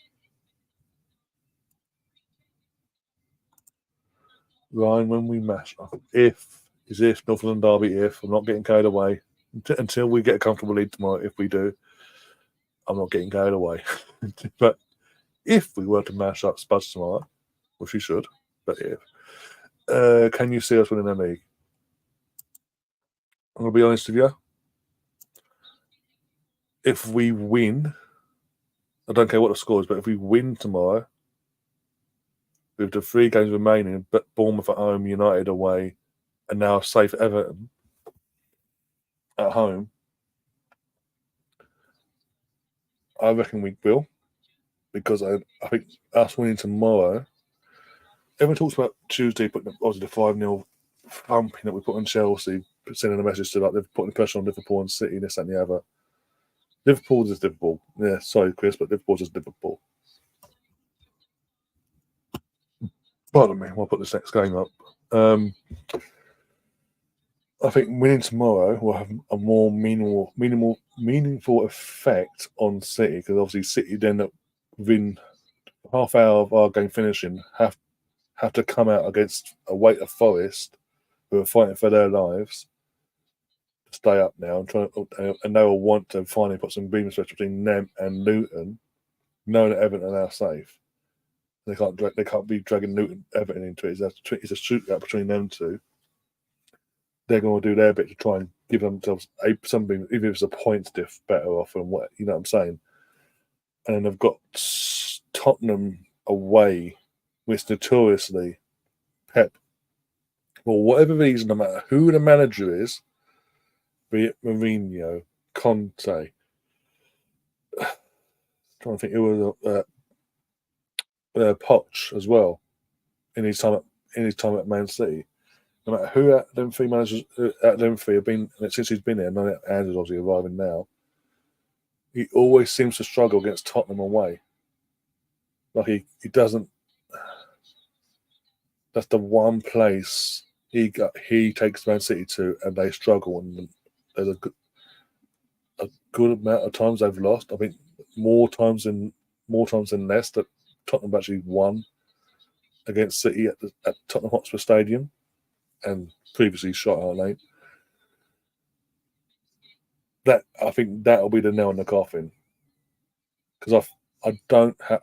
Ryan, when we mash up, if Northern Derby, if I'm not getting carried away until we get a comfortable lead tomorrow. If we do, I'm not getting carried away. But if we were to mash up Spuds tomorrow, which we should, but if, can you see us winning the league? I'm gonna be honest with you. If we win, I don't care what the score is, but if we win tomorrow, with the 3 games remaining, but Bournemouth at home, United away, and now safe Everton at home, I reckon we will, because I think us winning tomorrow. Everyone talks about Tuesday putting obviously the 5-0 thumping that we put on Chelsea, sending a message to they're putting pressure on Liverpool and City, this and the other. Liverpool's just Liverpool. Yeah, sorry, Chris, but Liverpool's just Liverpool. Pardon me, I'll put this next game up. I think winning tomorrow will have a more meaningful effect on City, because obviously City then within half hour of our game finishing have to come out against a weight of Forest who are fighting for their lives to stay up now and they will want to finally put some beam stretch between them and Luton, knowing that Everton are now safe. They can't be dragging Everton into it. It's a shootout between them two. They're going to do their bit to try and give themselves something, even if it's a point diff, better off, and what you know what I'm saying. And then they've got Tottenham away, which notoriously Pep, for whatever reason, no matter who the manager is, be it Mourinho, Conte, trying to think who was Poch as well in his time at Man City. No matter who them 3 managers them 3 have been since he's been there, none of Andrew's obviously arriving now. He always seems to struggle against Tottenham away. Like he doesn't. That's the one place he takes Man City to, and they struggle. And there's a good amount of times they've lost. I think more times than less that Tottenham actually won against City at Tottenham Hotspur Stadium, and previously shot out late. That I think that'll be the nail in the coffin, because I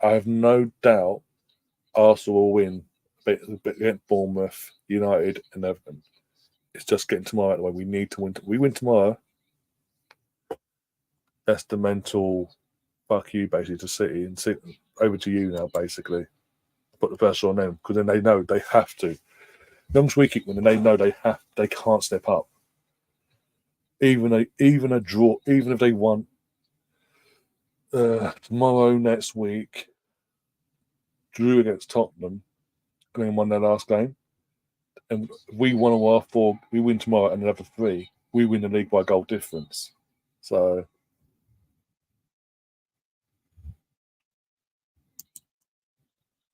have no doubt Arsenal will win against Bournemouth, United, and Everton. It's just getting tomorrow out of the way. We need to win. We win tomorrow. That's the mental fuck you basically to City, and over to you now basically. Put the pressure on them, because then they know they have to. Young's weak when they know they can't step up. Even a draw, even if they won tomorrow, next week, drew against Tottenham, and then won their last game, and we won our 4, we win tomorrow and another 3, we win the league by goal difference. So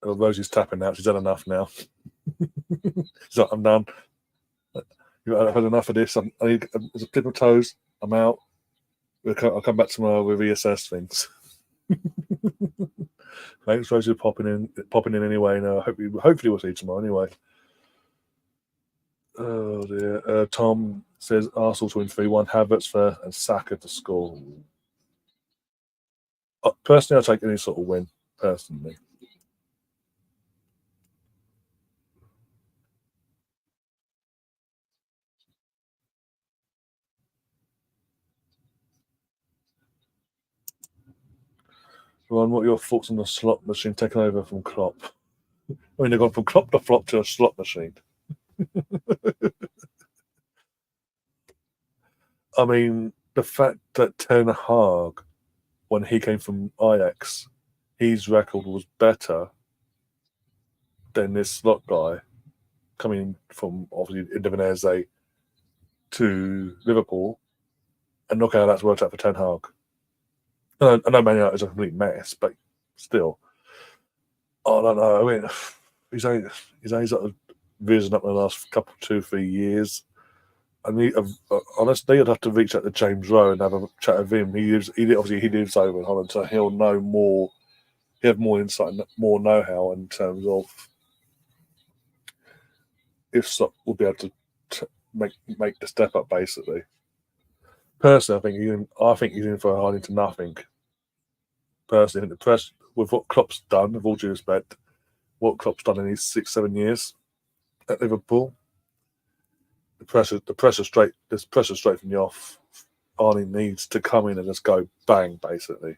Rosie's tapping out. She's had enough now. She's like, I'm done. I've had enough of this. I need a tip of toes. I'm out. I'll come back tomorrow. We'll reassess things. Thanks, Rosie, popping in anyway. No, hopefully we'll see you tomorrow anyway. Oh dear. Tom says Arsenal to win 3-1. Havertz first and Saka to score. Personally, I'll take any sort of win. Personally. Ron, what are your thoughts on the slot machine taking over from Klopp? I mean, they've gone from Klopp to flop to a slot machine. I mean, the fact that Ten Hag, when he came from Ajax, his record was better than this slot guy coming from obviously Indonesia to Liverpool. And look how that's worked out for Ten Hag. I know Man United is a complete mess, but still, I don't know. I mean, he's only sort of risen up in the last couple, 2-3 years. I need, honestly, I'd have to reach out to James Rowe and have a chat with him. He lives over in Holland, so he'll know more. He have more insight and more know-how in terms of if Slot will be able to make the step up. Basically, personally, I think he's in for a hard into nothing. Personally, I think the press with what Klopp's done, with all due respect, what Klopp's done in his 6-7 years at Liverpool, the pressure straight from the off. Arnie needs to come in and just go bang, basically.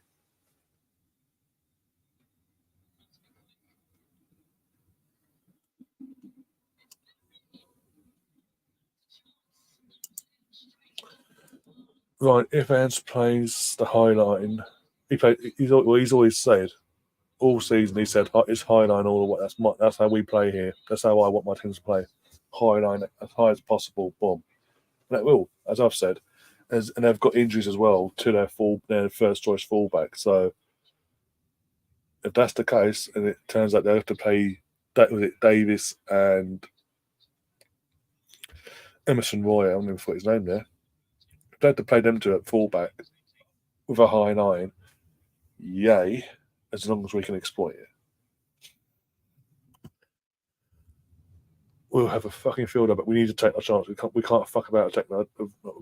Right, if Ants plays the high line, he's always said all season. He said it's high line all the way. That's how we play here. That's how I want my teams to play. High line as high as possible. Boom. And it will, as I've said, and they've got injuries as well to their first choice fullback. So if that's the case, and it turns out they have to play Davis and Emerson Roy, I don't even put his name there. If they had to play them two at fullback with a high line, yay, as long as we can exploit it. We'll have a fucking field up, but we need to take our chance. We can't fuck about taking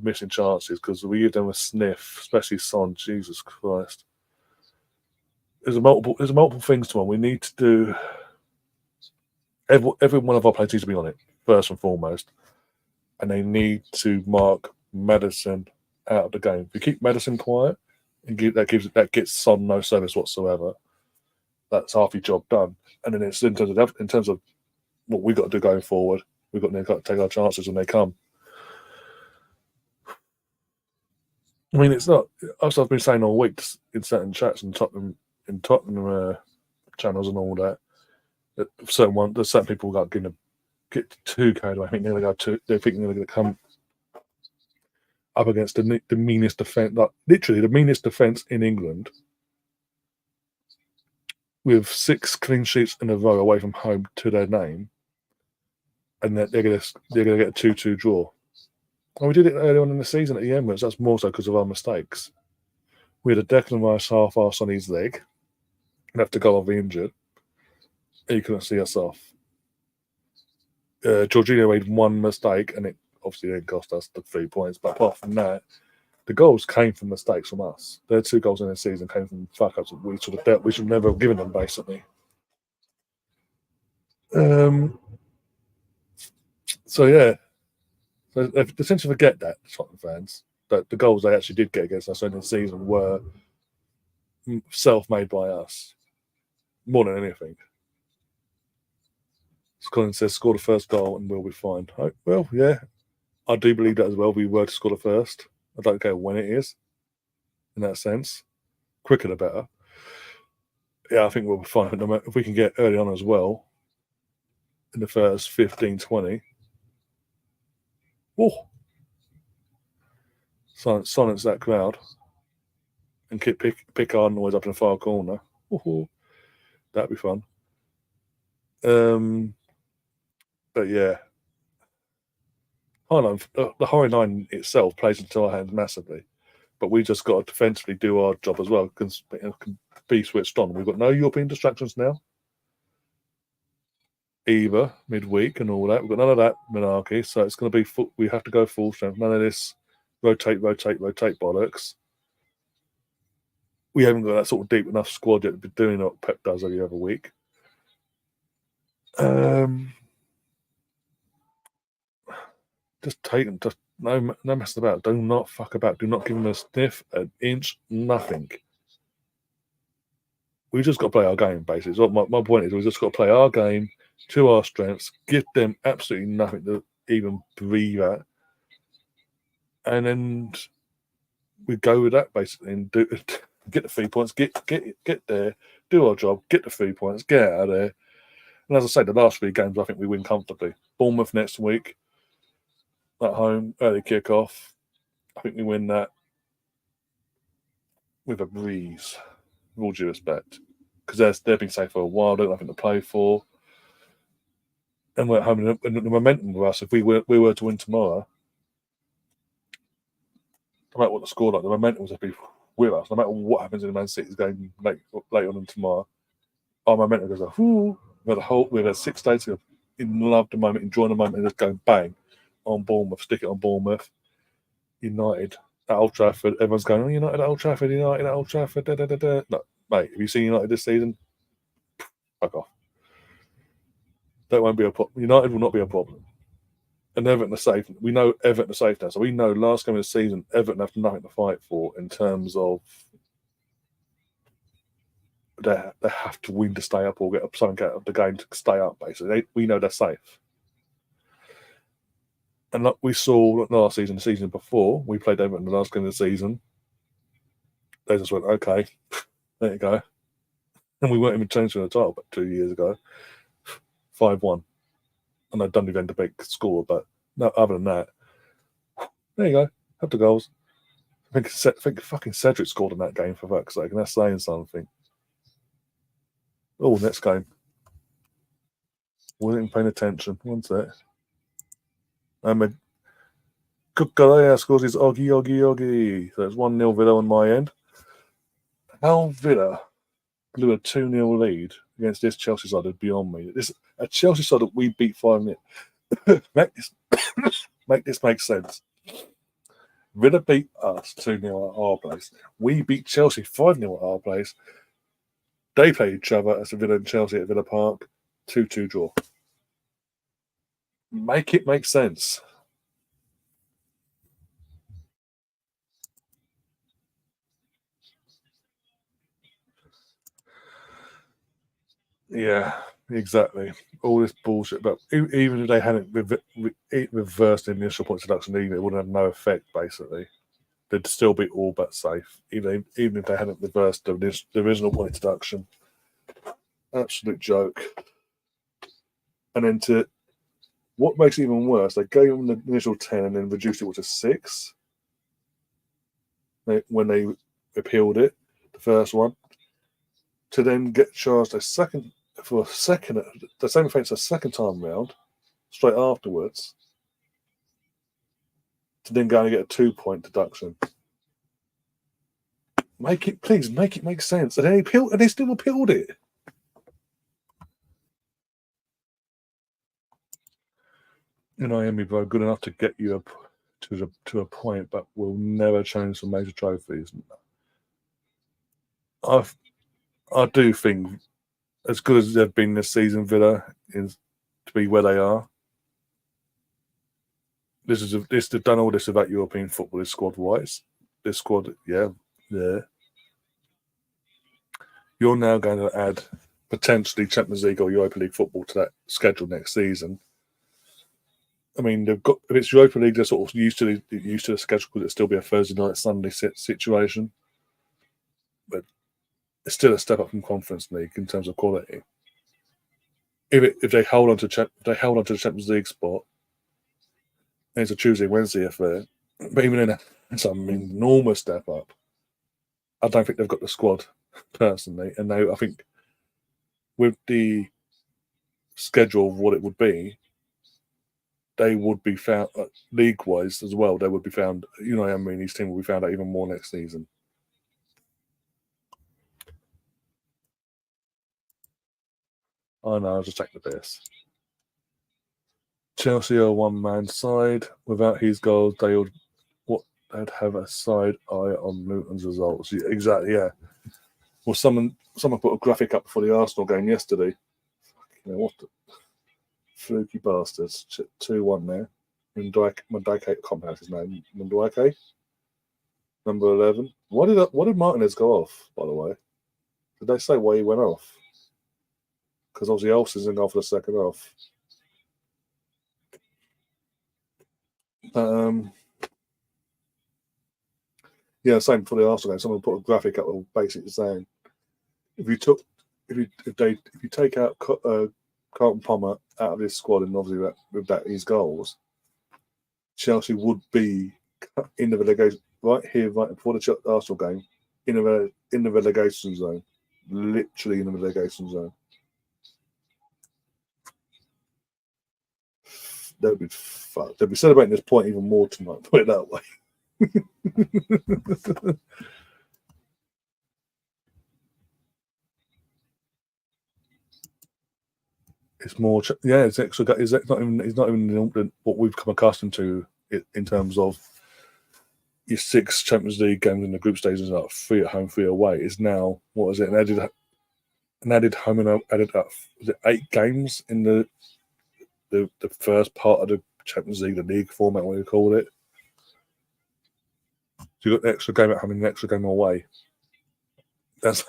missing chances because we give them a sniff, especially Son. Jesus Christ. There's multiple things to one. We need to do. Every one of our players needs to be on it first and foremost, and they need to mark Maddison out of the game. If you keep Maddison quiet and that gets Son no service whatsoever, that's half your job done. And then it's in terms of what we've got to do going forward. We've got to take our chances when they come. I mean, it's not. As I've been saying all week in certain chats and Tottenham channels and all that. There's certain people got going to get too carried away. I think they're going to come up against the meanest defense, like literally the meanest defense in England, with 6 clean sheets in a row away from home to their name, and that they're going to get a 2-2 draw. And we did it early on in the season at the Emirates. That's more so because of our mistakes. We had a Declan Rice half-arse on his leg, and have to go off injured. And you couldn't see us off. Jorginho made one mistake, and it obviously didn't cost us the 3 points. But apart from that, the goals came from mistakes from us. Their 2 goals in the season came from fuck ups that we should never have given them, basically. So yeah, so they tend to forget that, Tottenham fans, that the goals they actually did get against us in the season were self-made by us, more than anything. As Colin says, score the first goal and we'll be fine. Well, yeah, I do believe that as well. We were to score the first. I don't care when it is, in that sense. Quicker the better. Yeah, I think we'll be fine. But if we can get early on as well, in the first 15, 20, silence that crowd and pick our noise up in the far corner. That'd be fun. But yeah, the high line itself plays into our hands massively, but we just got to defensively do our job as well. Can be switched on. We've got no European distractions now, either midweek and all that. We've got none of that malarkey, so it's going to be we have to go full strength. None of this rotate bollocks. We haven't got that sort of deep enough squad yet to be doing what Pep does every other week. Just take them. Just no messing about. Do not fuck about. Do not give them a sniff, an inch, nothing. We just got to play our game, basically. So my point is, we just got to play our game to our strengths, give them absolutely nothing to even breathe at, and then we go with that basically and get the 3 points, get there, do our job, get the 3 points, get out of there. And as I say, the last 3 games, I think we win comfortably. Bournemouth next week at home, early kick-off. I think we win that. with a breeze, with all due respect, because they've been safe for a while. They've got nothing to play for, and we're at home. And the momentum with us, if we were to win tomorrow, no matter what the score like, the momentum was to be with us. No matter what happens in the Man City's game later on tomorrow, our momentum goes like, whoo. We've had 6 days to love the moment, enjoy the moment, and just go bang on Bournemouth, stick it on Bournemouth. United at Old Trafford, everyone's going, oh, United at Old Trafford, United at Old Trafford, da da da da. No, mate, have you seen United this season? Fuck off. That won't be a problem. United will not be a problem. And Everton are safe. We know Everton are safe now. So we know last game of the season, Everton have nothing to fight for in terms of they have to win to stay up or get something out of the game to stay up, basically. We know they're safe. And like we saw last season, the season before, we played Everton the last game of the season. They just went, okay, there you go. And we weren't even changing the title but 2 years ago. 5-1. And I've done the event a big score, but no, other than that, there you go. Have the goals. I think fucking Cedric scored in that game, for fuck's sake, and that's saying something. Oh, next game. Wasn't paying attention. One sec. Kukalea scores his Oggy. So it's 1-0 Villa on my end. How Villa blew a 2-0 lead against this Chelsea side is beyond me. A Chelsea side that we beat 5-0. Make this make sense. Villa beat us 2-0 at our place. We beat Chelsea 5-0 at our place. They played each other as Villa and Chelsea at Villa Park. 2-2 draw. Make it make sense. Yeah, exactly. All this bullshit. But even if they hadn't reversed the initial point deduction, it would have no effect, basically. They'd still be all but safe, even if they hadn't reversed the original point deduction. Absolute joke. And then what makes it even worse, they gave them the initial 10 and then reduced it to 6 when they appealed it, the first one, to then get charged the same offence a second time round, straight afterwards, to then go and get a 2-point deduction. Make it make sense. And they still appealed it. And I am bro, good enough to get you to a point, but will never change some major trophies. I do think, as good as they've been this season, Villa is to be where they are. They've done all this about European football. This squad wise, this squad, yeah. You're now going to add potentially Champions League or Europa League football to that schedule next season. I mean, if it's Europa League, they're sort of used to the schedule because it'll still be a Thursday night, Sunday situation. But it's still a step up from Conference League in terms of quality. If they hold on to the Champions League spot, it's a Tuesday Wednesday affair. But even then, it's an enormous step up. I don't think they've got the squad personally, and I think with the schedule of what it would be, they would be found league-wise as well. They would be found. His team will be found out even more next season. I know. I was just taking the piss. Chelsea are one-man side. Without his goals, they'd have a side eye on Luton's results. Yeah, exactly. Yeah. Well, someone put a graphic up before the Arsenal game yesterday. What the fluky bastards! 2-1 there. Mundike compound his name. Mundike, number 11. What did Martinez go off? By the way, did they say why he went off? Because obviously Olsen's in goal for the second half. Yeah, same for the Arsenal game. Someone put a graphic up, basically saying if you take out Carlton Palmer out of this squad, and obviously with his goals, Chelsea would be in the relegation right before the Arsenal game in the relegation zone, literally in the relegation zone. They'll be fucked. They'll be celebrating this point even more tonight. Put it that way. It's more, it's extra. It's not even what we've come accustomed to in terms of your 6 Champions League games in the group stages, like 3 at home, 3 away. Is now, what is it? An added home and added up. Was it 8 games in the first part of the Champions League, the league format, what you call it? So you got the extra game at home and an extra game away. That's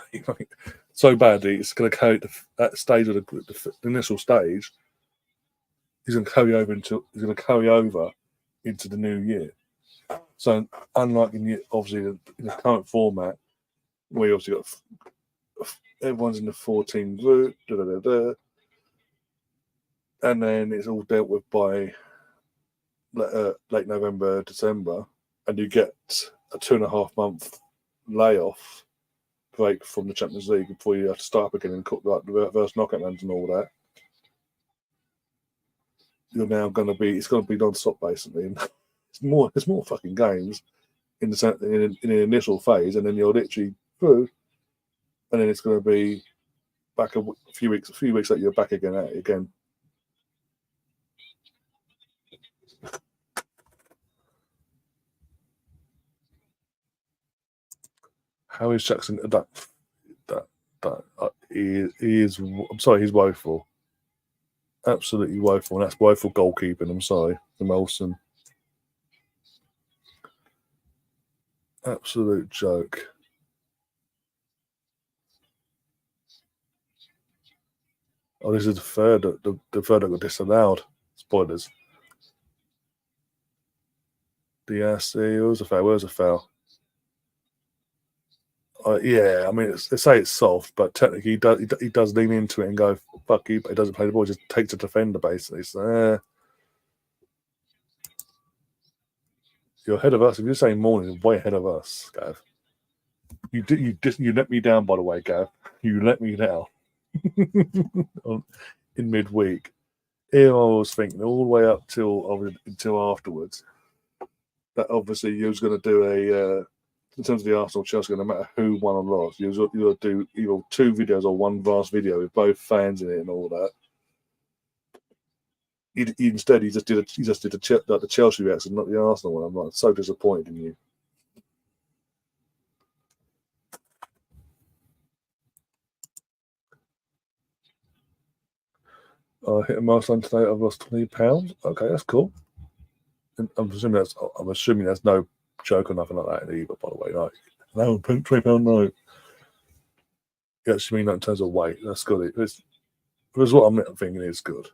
so badly. It's going to carry that stage of the initial stage. He's going to carry over into the new year. So unlike obviously in the current format, where you obviously got everyone's in the 14 group, and then it's all dealt with by late November, December, and you get a 2.5 month layoff break from the Champions League before you have to start up again and cook like the reverse knockout rounds and all that. You're now it's going to be non-stop basically. There's more fucking games in the initial phase, and then you're literally through, and then it's going to be back a few weeks later. You're back again at it again. How is Jackson? He is. I'm sorry, he's woeful. Absolutely woeful, and that's woeful goalkeeping. I'm sorry, the Molson. Absolute joke. Oh, this is the third. The third that got disallowed. Spoilers. DRC. Where's a foul? Yeah, I mean, they say it's soft, but technically he does lean into it and go, fuck you, but he doesn't play the ball, he just takes a defender, basically. So, you're ahead of us. If you're saying morning, you're way ahead of us, Gav. You let me down, by the way, Gav. You let me down. In midweek. Here I was thinking all the way up until afterwards that obviously you was going to do in terms of the Arsenal Chelsea, no matter who won or lost, you'll do either 2 videos or one vast video with both fans in it and all that. Instead, he just did the Chelsea reaction, not the Arsenal one. I'm like so disappointed in you. I hit a milestone today. I've lost £20. Okay, that's cool. And I'm assuming that's no joke or nothing like that either. By the way, like no £20, no. You actually mean that in terms of weight? That's good. It's what I'm thinking is good.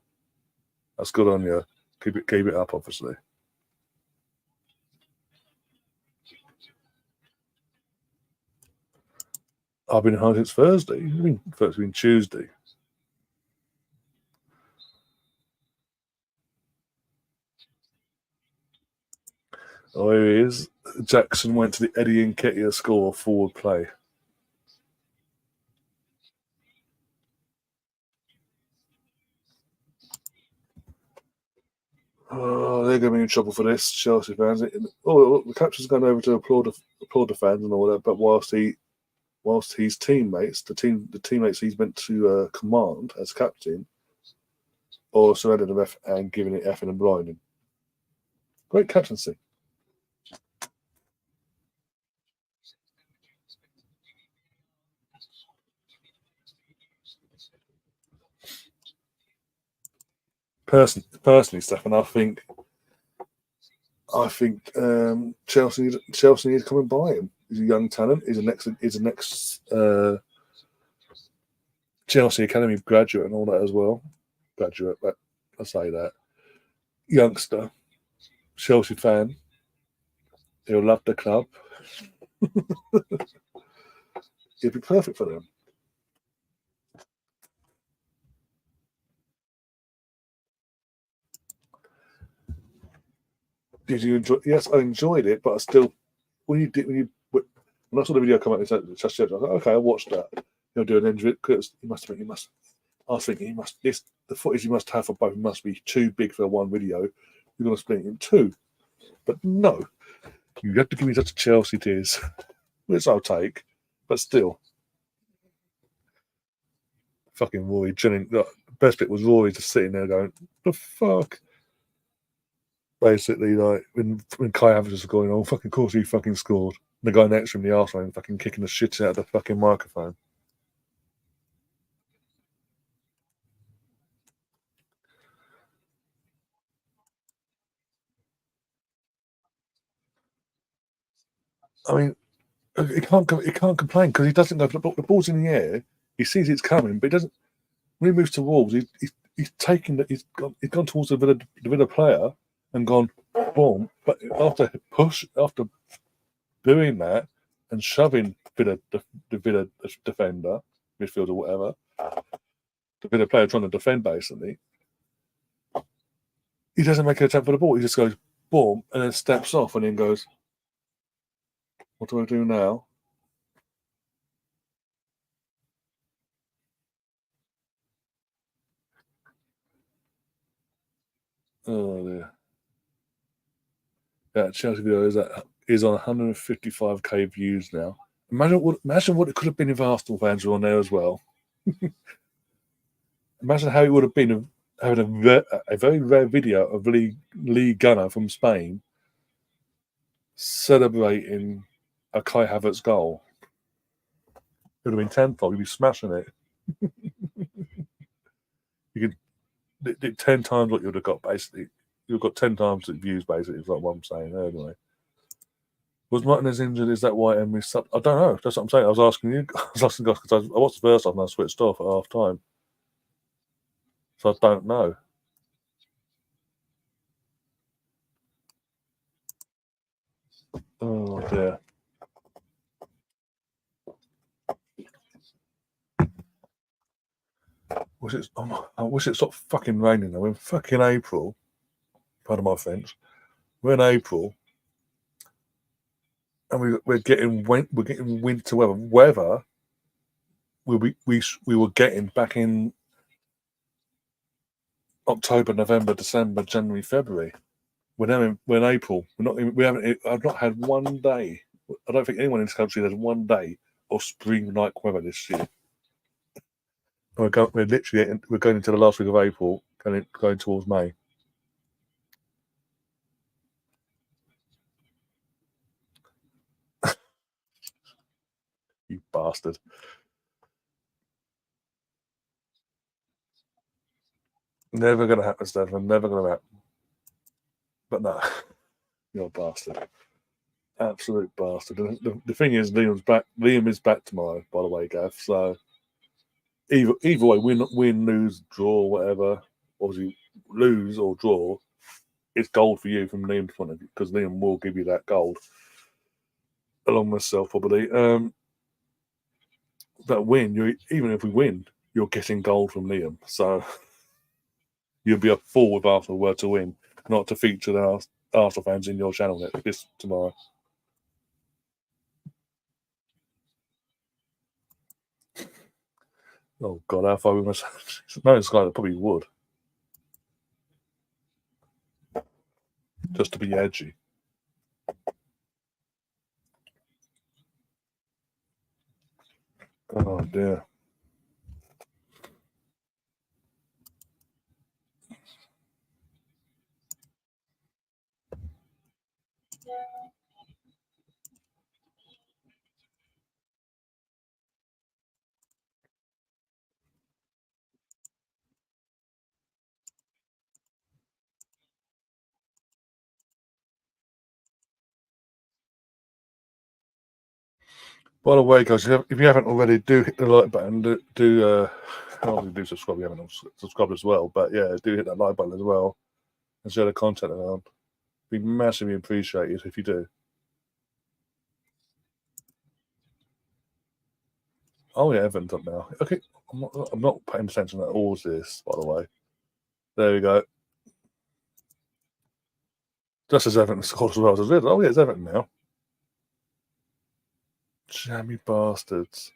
That's good on you. Keep it up, obviously. I've been home since Thursday. It's been Tuesday. Oh, here he is. Jackson went to the Eddie Nketiah school of forward play. Oh, they're going to be in trouble for this, Chelsea fans. The captain's gone over to applaud the fans and all that, but whilst his teammates, the teammates he's meant to command as captain, or surrendered him and giving it effing and blinding. Great captaincy. Personally, Stefan, I think Chelsea need to come and buy him. He's a young talent. He's a next Chelsea Academy graduate and all that as well. Graduate, but I say that youngster, Chelsea fan. He'll love the club. It'd be perfect for them. Did you enjoy? Yes, I enjoyed it, but I still when you When I saw the video come out, it's just I was like, okay, I watched that. He'll do an interview because I was thinking the footage you must have for both must be too big for one video. You're going to split it in two, but no, you have to give me such a Chelsea tears, which I'll take, but still, fucking Rory Jennings. The best bit was Rory just sitting there going, "The fuck." Basically, like when Kai Havertz was going, "Oh, fucking course he fucking scored." And the guy next to him, the arsehole, fucking kicking the shit out of the fucking microphone. I mean, he can't complain because he doesn't go for the ball's in the air. He sees it's coming, but he doesn't. When he moves to Wolves, he's taking that. He's gone towards the Villa player and gone boom. But after doing that and shoving the Villa defender, midfielder, whatever, the Villa player trying to defend basically, he doesn't make an attempt for the ball. He just goes boom and then steps off and then goes, "What do I do now?" Oh dear. That Chelsea video is on 155k views now. Imagine what it could have been if Arsenal fans were on there as well. Imagine how it would have been having a very rare video of Lee Gunner from Spain celebrating a Kai Havertz goal. It would have been tenfold. You'd be smashing it. You could 10 times what you would have got basically. You've got 10 times the views basically. Is like what I'm saying anyway. Was Martinez injured? Is that why Emery subbed? I don't know. That's what I'm saying. I was asking you. I was asking guys because I watched the first half and I switched off at half time. So I don't know. Oh dear. I wish it stopped fucking raining though. We're in fucking April. Pardon my French. We're in April, and we're getting winter weather. Weather we were getting back in October, November, December, January, February. We're in April. We haven't. I've not had one day. I don't think anyone in this country has one day of spring-like weather this year. We're going into the last week of April, going towards May. You bastard. Never going to happen, Stefan. Never going to happen. But no, you're a bastard. Absolute bastard. The thing is, Liam's back. Liam is back tomorrow, by the way, Gav. So either way, win, lose, draw, whatever. Obviously, lose or draw, it's gold for you from Liam's point of view because Liam will give you that gold, along with myself probably. But even if we win, you're getting gold from Liam. So you'll be a fool if Arsenal were to win, not to feature the Arsenal fans in your channel this tomorrow. Oh God, how far we must. No, it's like probably would, just to be edgy. Oh dear. By the way, guys, if you haven't already, do hit the like button. Obviously do subscribe. You haven't subscribed as well, but yeah, do hit that like button as well and share the content around. Be massively appreciated if you do. Oh yeah, Everton's up now. Okay, I'm not paying attention at all to this, by the way. There we go. Just as Everton scored as well as it. Oh yeah, it's Everton now. Jammy bastards.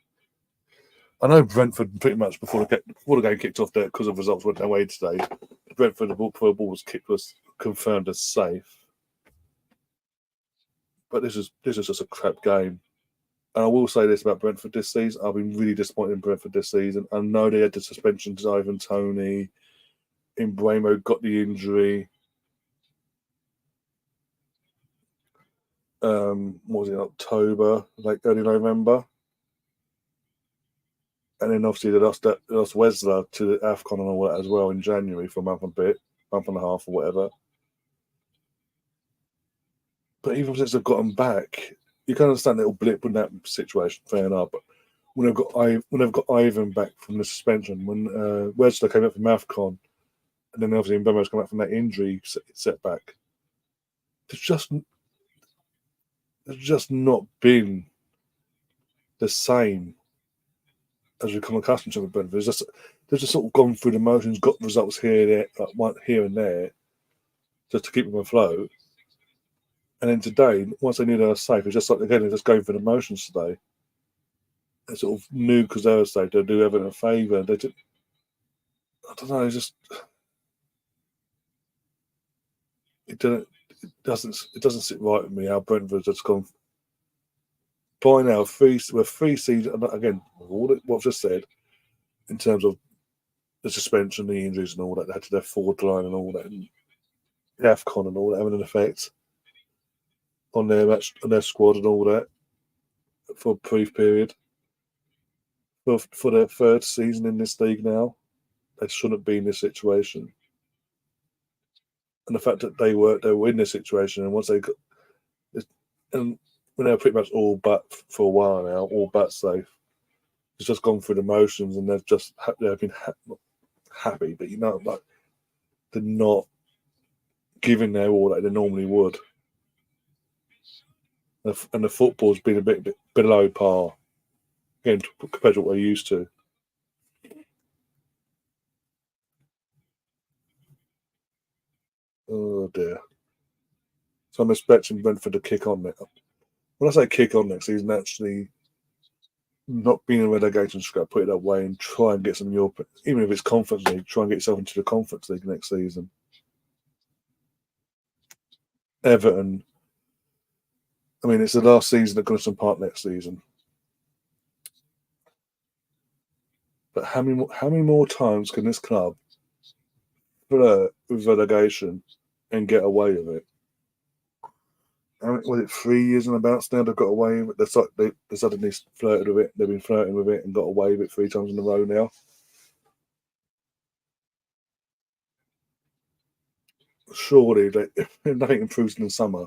I know Brentford pretty much before the game kicked off there because of results went away today. Brentford, the ball was kicked, was confirmed as safe. But this is just a crap game. And I will say this about Brentford this season. I've been really disappointed in Brentford this season. I know they had the suspension to Ivan Toney. Imbramo got the injury. What was it, October, like early November? And then obviously they lost Wesley to the AFCON and all that as well in January for a month and a half or whatever. But even since they've gotten back, you can understand a little blip in that situation, fair enough. But when they've got Ivan back from the suspension, when Wesley came up from AFCON, and then obviously Mbembo's come back from that injury setback, there's just not been the same as we've come accustomed to with Brentford. They've just sort of gone through the motions, got results here, one here and there, just to keep them afloat. And then today, once they knew they were safe, it's just like again, they're just going for the motions today. They sort of knew because they were safe, they'd do Everton a favour. They just, I don't know, it doesn't sit right with me how Brentford just gone. By now, we're 3 seasons again. All what I've just said in terms of the suspension, the injuries, and all that, they had to their forward line and all that, and the AFCON and all that having an effect on their squad and all that for a brief period. For their third season in this league now, they shouldn't be in this situation. And the fact that they were in this situation, and once they got, and when they were pretty much all but for a while now, all but safe, it's just gone through the motions, and they've been happy, but like they're not giving their all that they normally would, and the football's been a bit below par again compared to what they're used to. Oh dear. So I'm expecting Brentford to kick on next. When I say kick on next season, actually not being a relegation scrap, put it that way, and try and get some Europe, even if it's Conference League, try and get yourself into the Conference League next season. Everton. I mean, it's the last season at Goodison Park next season. But how many more times can this club flirt with relegation and get away with it? Was it 3 years and about now they've got away with it? They suddenly flirted with it. They've been flirting with it and got away with it 3 times in a row now. Surely, if nothing improves in the summer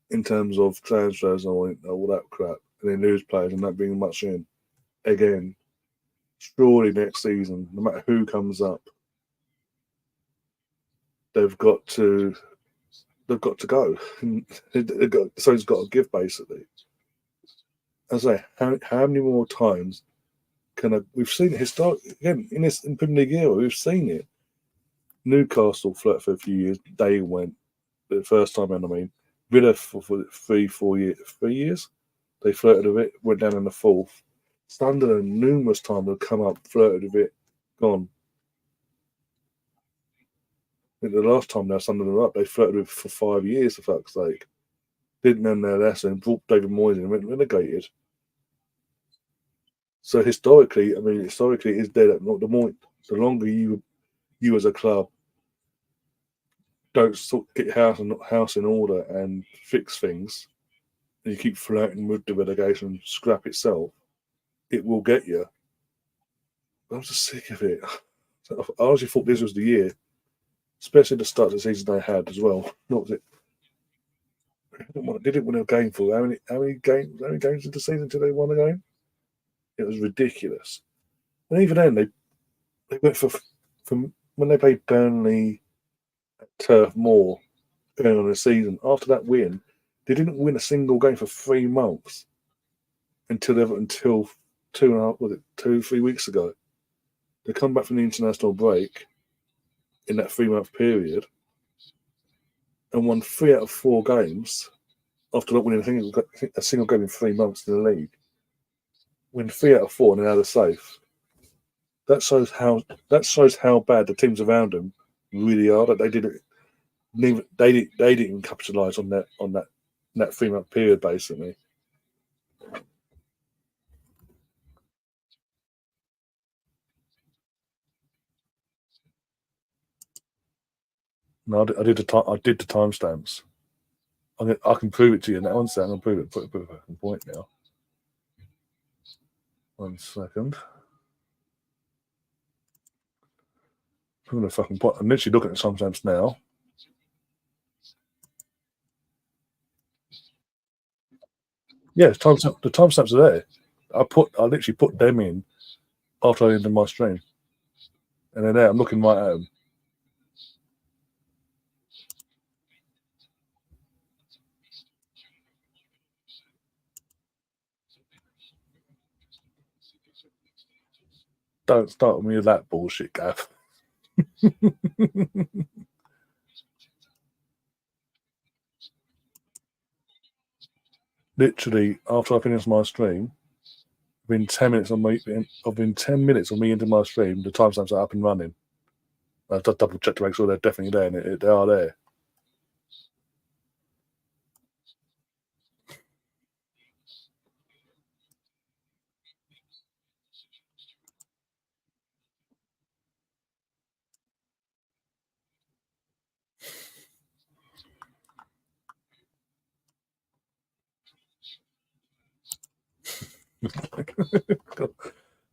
in terms of transfers and all that crap, and then lose players and not being much in again, surely next season, no matter who comes up, they've got to go. Something's got to give, basically. As I say, how many more times we've seen it historically again in Premier League era, we've seen it. Newcastle flirt for a few years, they went the first time, and I mean Villa for 3 years, they flirted with it, went down in the 4th. Sunderland numerous times have come up, flirted with it, gone. I think the last time now Sunderland were up, they flirted with it for 5 years, for fuck's sake. Didn't learn their lesson, brought David Moyes in and went relegated. So historically, it's dead. The longer you as a club don't get house in order and fix things, and you keep flirting with the relegation scrap itself, it will get you. I'm just sick of it. I honestly thought this was the year, especially the start of the season they had as well. Not that they didn't win a game for how many games in the season did they win a game? It was ridiculous. And even then, they went from when they played Burnley at Turf Moor early on the season. After that win, they didn't win a single game for 3 months until 2.5 3 weeks ago. They come back from the international break in that 3-month period and won 3 out of 4 games after not winning a single game in 3 months in the league. Win 3 out of 4 and they're out of safe. That shows how bad the teams around them really are. That they didn't capitalise on that 3 month period basically. No, I did the timestamps. I can prove it to you now. One second, I'll prove it. Put a fucking point now. 1 second. I'm fucking point. I'm literally looking at the timestamps now. Yeah, the timestamps are there. I literally put them in after I ended my stream, and they're there. I'm looking right at them. Don't start with me with that bullshit, Gav. Literally, after I finished my stream, within 10 minutes of me into my stream, the timestamps are up and running. I've just double checked to make sure they're definitely there, and they are there.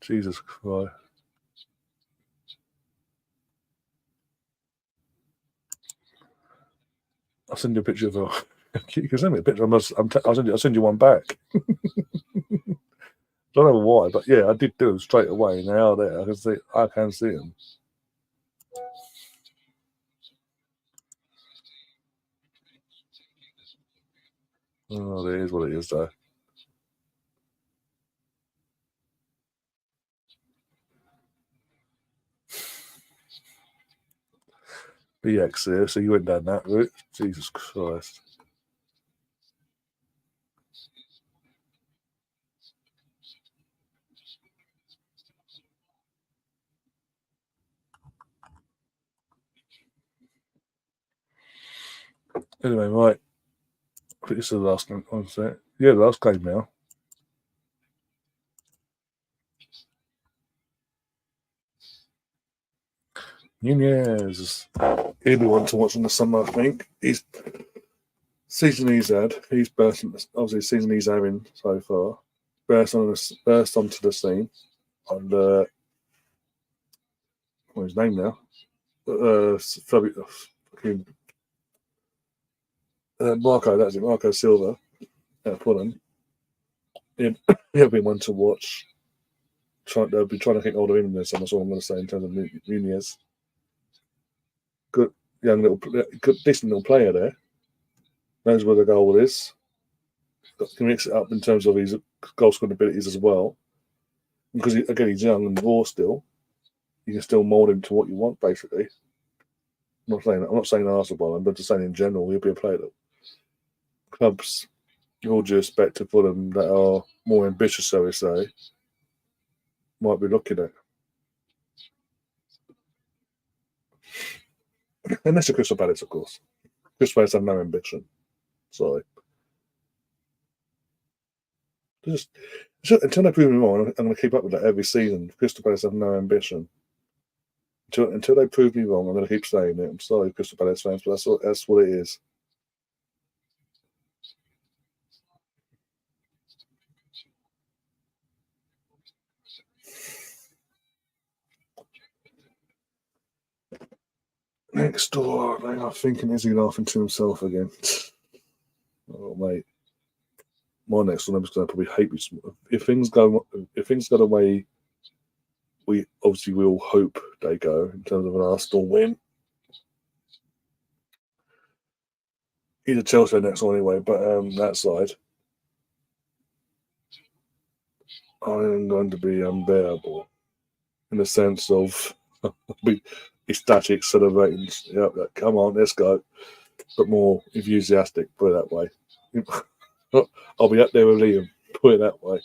Jesus Christ. I'll send you a picture of her. You can send me a picture. I'll send you one back. Don't know why, but yeah, I did do them straight away. And they are there. I can see them. Oh, it is what it is, though. BX here, so you went down that route. Jesus Christ. Anyway, right. I think this is the last one. Yeah, the last game now. Nunez. He'll be one to watch in the summer, I think. He's season he's had. He's burst. Obviously, season he's having so far. Burst onto the scene. And what's his name now? Marco. That's it. Marco Silva. Fulham. He'll be one to watch. They'll be trying to think older in this. That's all I'm going to say in terms of Nunez. Good young decent little player there. Knows where the goal is. Can mix it up in terms of his goal scoring abilities as well. Because he's young and raw still. You can still mould him to what you want, basically. I'm not saying Arsenal, but just saying in general, he'll be a player that clubs, with all due respect to Fulham, that are more ambitious, so we say, might be looking at. Unless the Crystal Palace, of course. Crystal Palace have no ambition. Sorry. Until they prove me wrong, I'm going to keep up with that every season. Crystal Palace have no ambition. Until they prove me wrong, I'm going to keep saying it. I'm sorry, Crystal Palace fans, but that's what it is. Next door, they are thinking, is he laughing to himself again? Oh, mate. My next door neighbour's going to probably hate me. If things go the way we obviously will hope they go in terms of an Arsenal win. He's a Chelsea next one anyway, but that side, I'm going to be unbearable in the sense of be ecstatic, celebrating. Come on, let's go, but more enthusiastic. Put it that way. I'll be up there with Liam. Put it that way.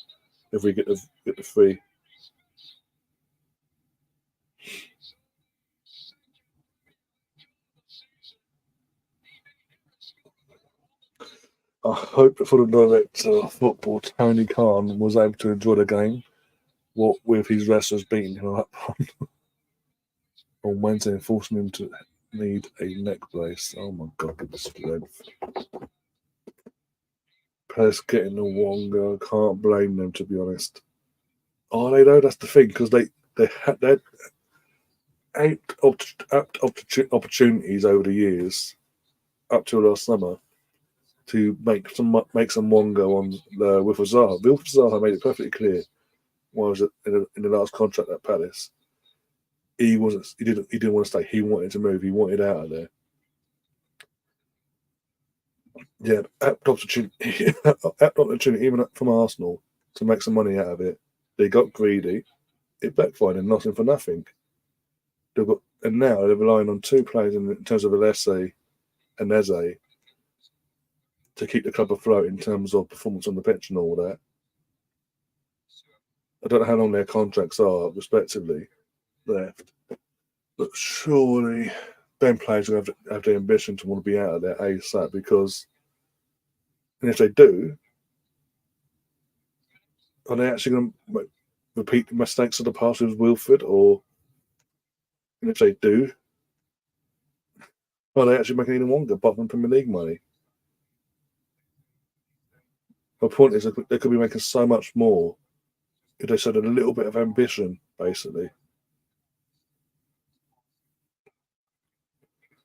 If we get the free. I hope that for the director of football, Tony Khan, was able to enjoy the game. What with his wrestlers beating him up on Wednesday and forcing him to need a neck brace. Oh my god, the strength. Players getting the Wonga. Can't blame them, to be honest. Are they though? That's the thing, because they had eight opportunities over the years up till last summer to make some Wonga on with Zaha. Bill Zaha made it perfectly clear. Was it in the last contract at Palace? He wasn't. He didn't want to stay. He wanted to move. He wanted out of there. Yeah, apt opportunity, apt opportunity even from Arsenal to make some money out of it. They got greedy. It backfired and nothing for nothing. And now they're relying on two players in terms of Alessi and Eze to keep the club afloat in terms of performance on the pitch and all that. I don't know how long their contracts are, respectively, left, but surely them players will have the ambition to want to be out of there ASAP because, and if they do, are they actually going to repeat the mistakes of the past with Wilfred, or and if they do, are they actually making any longer apart from Premier League money? My point is, they could be making so much more if they showed a little bit of ambition, basically.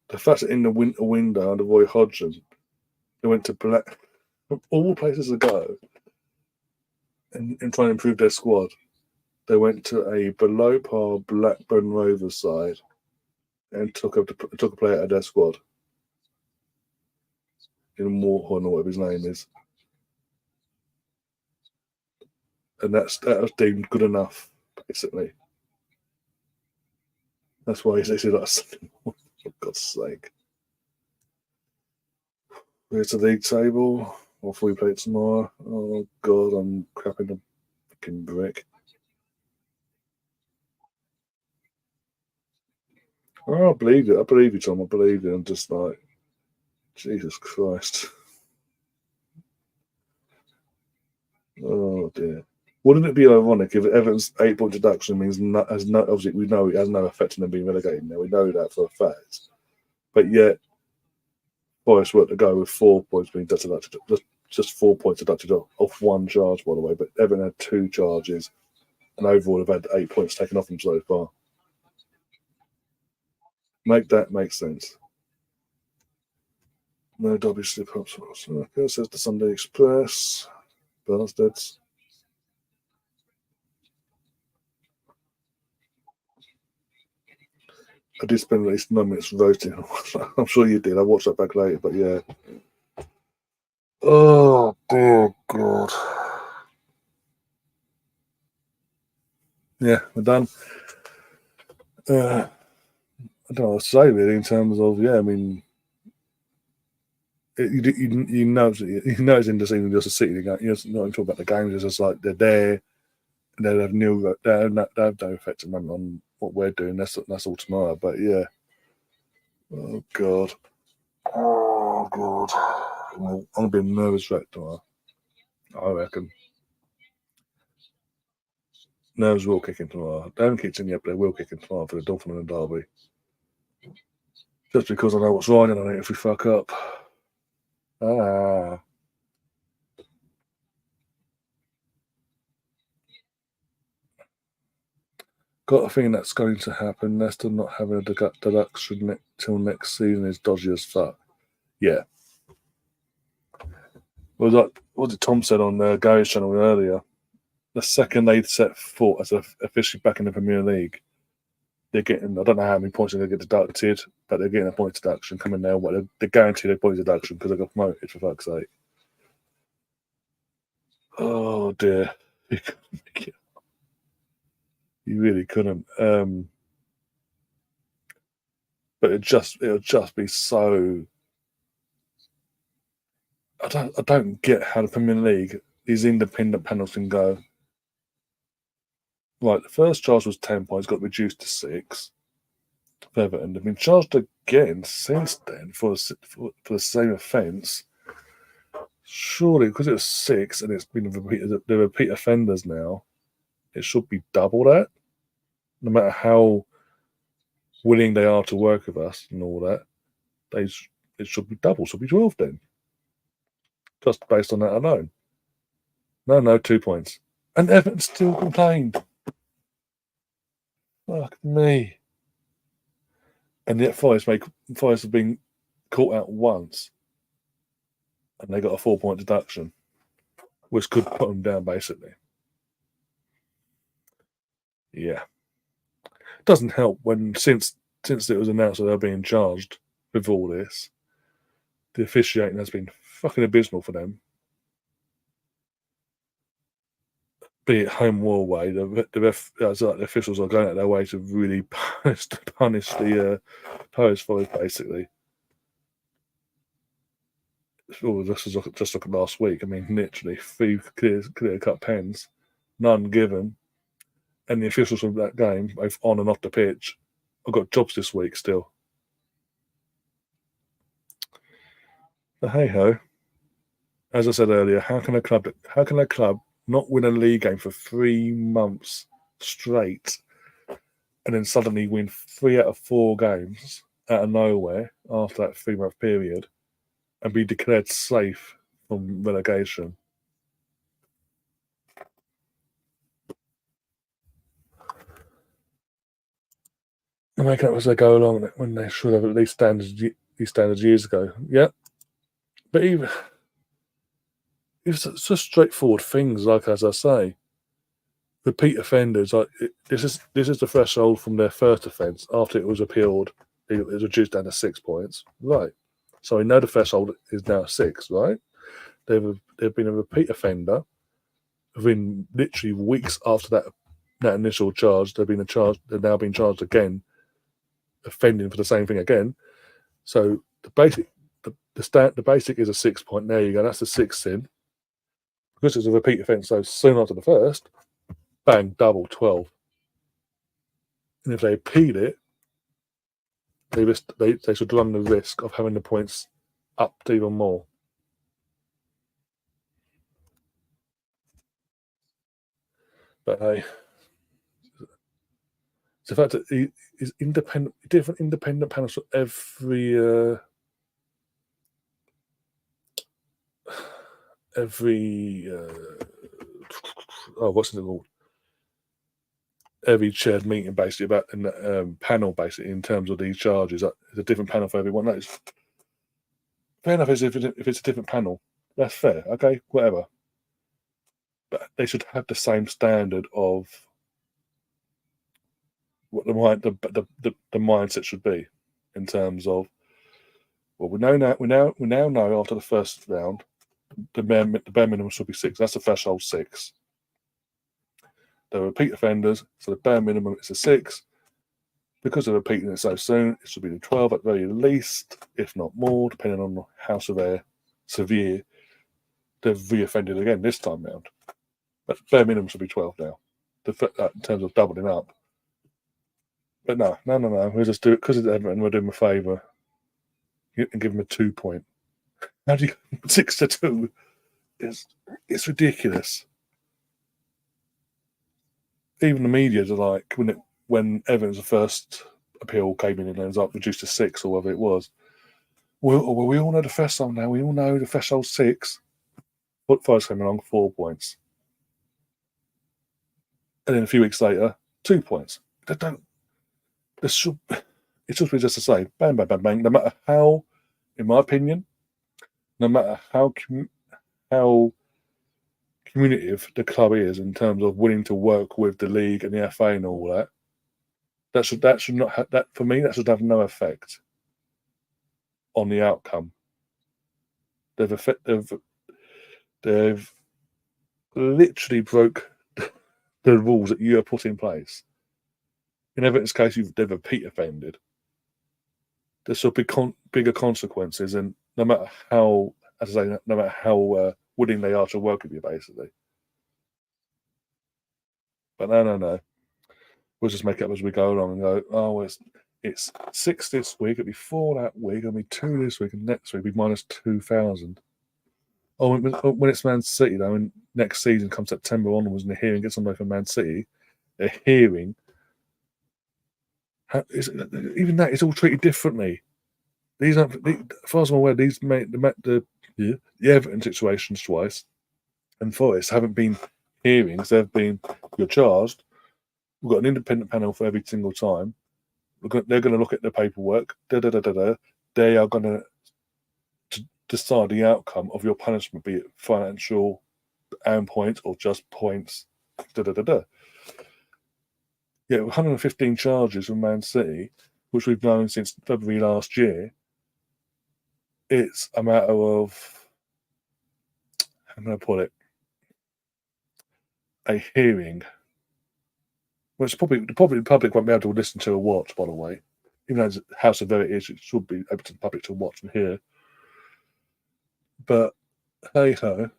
The fact that in the winter window under Roy Hodgson, they went to Black, from all places to go, and try and improve their squad. They went to a below par Blackburn Rovers side and took a player out of their squad in Warhorn or whatever his name is, and that was deemed good enough, basically. That's why they said that. For God's sake. Here's the league table. Off we play it tomorrow. Oh God, I'm crapping the fucking brick. Oh, I believe it. I believe you, Tom. I believe it. I'm just like, Jesus Christ. Oh dear. Wouldn't it be ironic if Everton's 8-point deduction means obviously we know it has no effect on them being relegated now. We know that for a fact. But yet, Forest were to go with 4 points being deducted, just 4 points deducted off one charge, by the way. But Everton had 2 charges, and overall have had 8 points taken off them so far. Make that make sense. No Dobby slip ups. Okay, says the Sunday Express. Bastards. I did spend at least 9 minutes roasting. I'm sure you did. I'll watch that back later, but yeah. Oh, dear God. Yeah, we're done. I don't know what to say, really, in terms of, yeah, I mean, you know it's in the season just a City game. You're not even talking about the games. It's just like they're there, and they have no effect on what we're doing. That's all tomorrow. But yeah, oh God, oh God, I'm gonna be a nervous wreck tomorrow. I reckon nerves will kick in tomorrow. They haven't kicked in yet, but they will kick in tomorrow for the Dolphin and the Derby. Just because I know what's riding on it if we fuck up. Ah. Got a feeling that's going to happen. Leicester not having a deduction till next season is dodgy as fuck. Yeah. Well, like what did Tom said on Gary's channel earlier? The second they set foot as officially back in the Premier League, they're getting, I don't know how many points they're going to get deducted, but they're getting a point deduction coming there. They're guaranteed a point deduction because they got promoted, for fuck's sake. Oh, dear. You really couldn't. But it'll just be so I don't get how the Premier League, these independent panels can go. Right, the first charge was 10 points, got reduced to 6 for Everton. They've been charged again since then for the same offence. Surely, because it was 6 and it's been repeated, the repeat offenders now, it should be double that. No matter how willing they are to work with us and all that, it should be double, should be 12 then. Just based on that alone. No, 2 points. And Everton still complained. Fuck me. And yet Forest have been caught out once. And they got a 4-point deduction, which could put them down basically. Yeah. Doesn't help when since it was announced that they're being charged with all this, the officiating has been fucking abysmal for them. Be it home or away, the officials are going out their way to really punish the Paris Forest basically. Oh, just look at last week. I mean, literally 3 clear cut pens, none given, and the officials from that game, both on and off the pitch, have got jobs this week still. But hey ho, as I said earlier, how can a club not win a league game for 3 months straight, and then suddenly win 3 out of 4 games out of nowhere after that 3-month period, and be declared safe from relegation? And making up as they go along when they should have at least these standards years ago. Yeah, but even it's just straightforward things. Like as I say, repeat offenders. Like this is the threshold from their first offence. After it was appealed, it was reduced down to 6 points. Right. So we know the threshold is now 6. Right. They've been a repeat offender within literally weeks after that initial charge. They've now been charged again, offending for the same thing again. So the basic is a 6 point. There you go. That's the 6th sin. Because it's a repeat offence, so soon after the first, bang, double 12. And if they appeal it, they should run the risk of having the points up to even more. But hey, it's the fact that is different independent panels for every what's it called? Every shared meeting basically about and panel basically in terms of these charges. It's a different panel for everyone. That is fair enough. If it's a different panel, that's fair. Okay, whatever. But they should have the same standard of what the mindset should be in terms of, well, we now know after the first round the bare minimum should be 6. That's the threshold 6. They're repeat offenders, so the bare minimum is a 6. Because they're repeating it so soon, it should be the 12 at the very least, if not more, depending on how severe they've reoffended again this time round. But bare minimum should be 12 now, in terms of doubling up. But no. We'll just do it because it's Everton. We'll do them a favour and give them a 2 point. How do you go 6-2? It's ridiculous. Even the media are like when Everton's first appeal came in and it was like reduced to 6 or whatever it was. Well, we all know the threshold now. We all know the threshold 6. But Forest came along 4 points, and then a few weeks later, 2 points. They don't. It should be just to say, bang, bang, bang, bang. No matter how, in my opinion, no matter how communicative the club is in terms of willing to work with the league and the FA and all that, that should not have that for me. That should have no effect on the outcome. They've literally broke the rules that you have put in place. In Everton's case, they've repeat offended. There should be bigger consequences, and no matter how as I say, no matter how willing they are to work with you, basically. But no. We'll just make it up as we go along and go, oh, well, it's 6 this week, it'll be 4 that week, it'll be 2 this week, and next week it'll be minus 2,000. Oh, when it's Man City, though, and next season comes September onwards, and the hearing gets on for Man City, the hearing, even that is all treated differently. These aren't, as far as I'm aware, the Everton situations twice, and Forest haven't been hearings. They've been, you're charged. We've got an independent panel for every single time. They're going to look at the paperwork. They are going to decide the outcome of your punishment, be it financial and points or just points. Yeah, 115 charges from Man City, which we've known since February last year. It's a matter of, how can I put it, a hearing, which probably the public won't be able to listen to or watch, by the way. Even though it's how severe it is, it should be open to the public to watch and hear. But hey ho,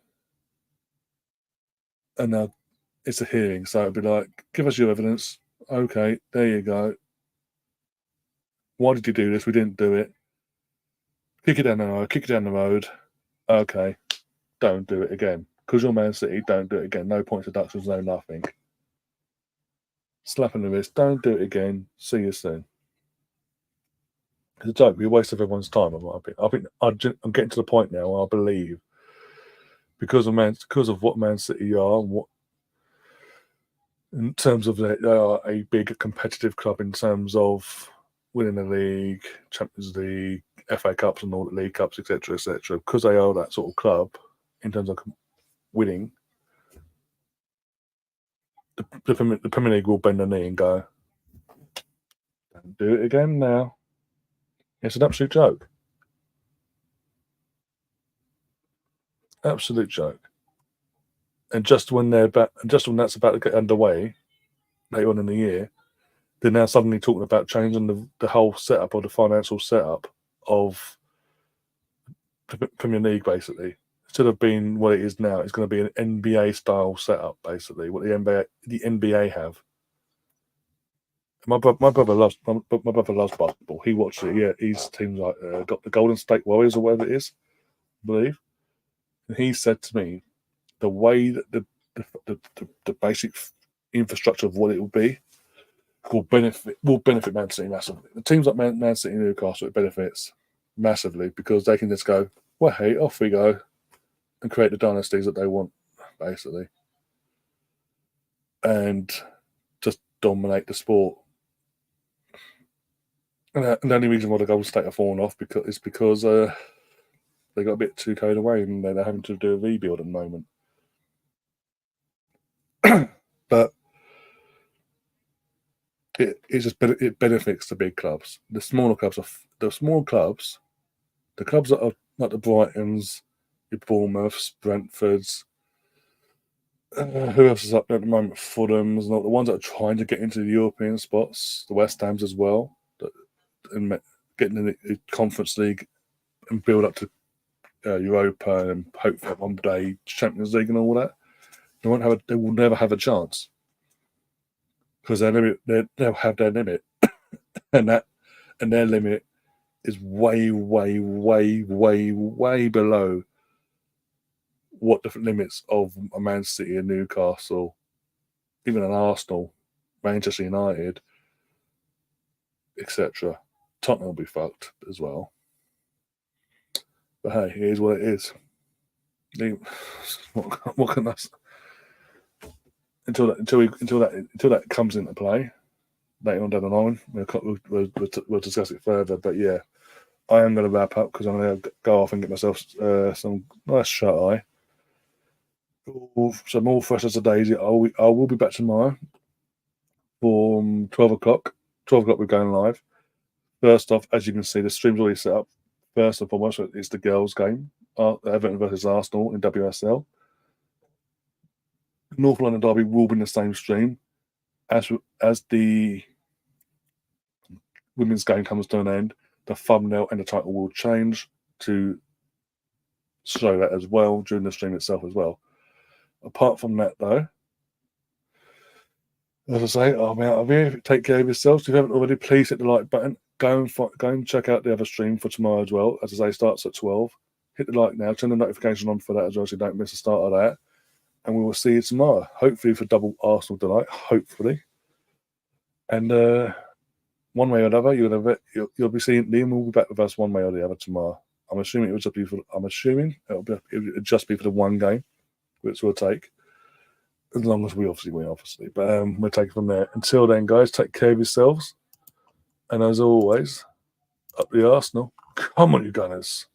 and now it's a hearing, so it'd be like, give us your evidence. Okay, there you go. Why did you do this? We didn't do it. Kick it down the road. Okay, don't do it again. Because you're Man City, don't do it again. No points deductions, no nothing. Slap on the wrist, don't do it again. See you soon. It's a joke. We waste everyone's time. I'm getting to the point now where I believe because of what Man City are, and what in terms of they are a big competitive club in terms of winning the league, Champions League, FA Cups, and all the league cups, etc., etc. Because they are that sort of club in terms of winning, the Premier League will bend the knee and go, "Don't do it again now." It's an absolute joke. Absolute joke. And just when that's about to get underway, later on in the year, they're now suddenly talking about changing the whole setup or the financial setup of the Premier League, basically. Instead of being what it is now, it's going to be an NBA style setup, basically, what the NBA have. My brother loves basketball. He watches it. Yeah, his team's like got the Golden State Warriors or whatever it is, I believe. And he said to me, the way that the basic infrastructure of what it will be will benefit Man City massively. The teams like Man City and Newcastle, it benefits massively because they can just go, well, hey, off we go, and create the dynasties that they want, basically, and just dominate the sport. And the only reason why the Golden State are falling off is because they got a bit too carried away and they're having to do a rebuild at the moment. But it benefits the big clubs. The small clubs, the clubs that are like the Brightons, your Bournemouths, Brentfords. Who else is up there at the moment? Fulham's, and all the ones that are trying to get into the European spots. The West Hams as well, and getting in the Conference League and build up to Europa and hopefully one day Champions League and all that. They will never have a chance because they'll have their limit, and their limit is way below what the limits of a Man City, a Newcastle, even an Arsenal, Manchester United, etc. Tottenham will be fucked as well. But hey, it is what it is. What can I say? Until that comes into play later on down the line, we'll discuss it further. But yeah, I am going to wrap up because I'm going to go off and get myself some nice shut eye. Some more fresh as a daisy. I will be back tomorrow from 12 o'clock. 12 o'clock we're going live. First off, as you can see, the stream's already set up. First and foremost, it's the girls' game, Everton versus Arsenal in WSL. North London Derby will be in the same stream. As the women's game comes to an end, the thumbnail and the title will change to show that as well during the stream itself as well. Apart from that, though, as I say, I'm out of here. Take care of yourselves. If you haven't already, please hit the like button. Go and check out the other stream for tomorrow as well. As I say, starts at 12. Hit the like now. Turn the notification on for that as well, so you don't miss the start of that. And we will see you tomorrow. Hopefully for double Arsenal tonight. Hopefully. And one way or another, you'll be seeing Liam will be back with us one way or the other tomorrow. I'm assuming it'll just be for the one game, which we'll take. As long as we obviously win, obviously. But we'll take it from there. Until then, guys, take care of yourselves. And as always, up the Arsenal. Come on, you Gunners.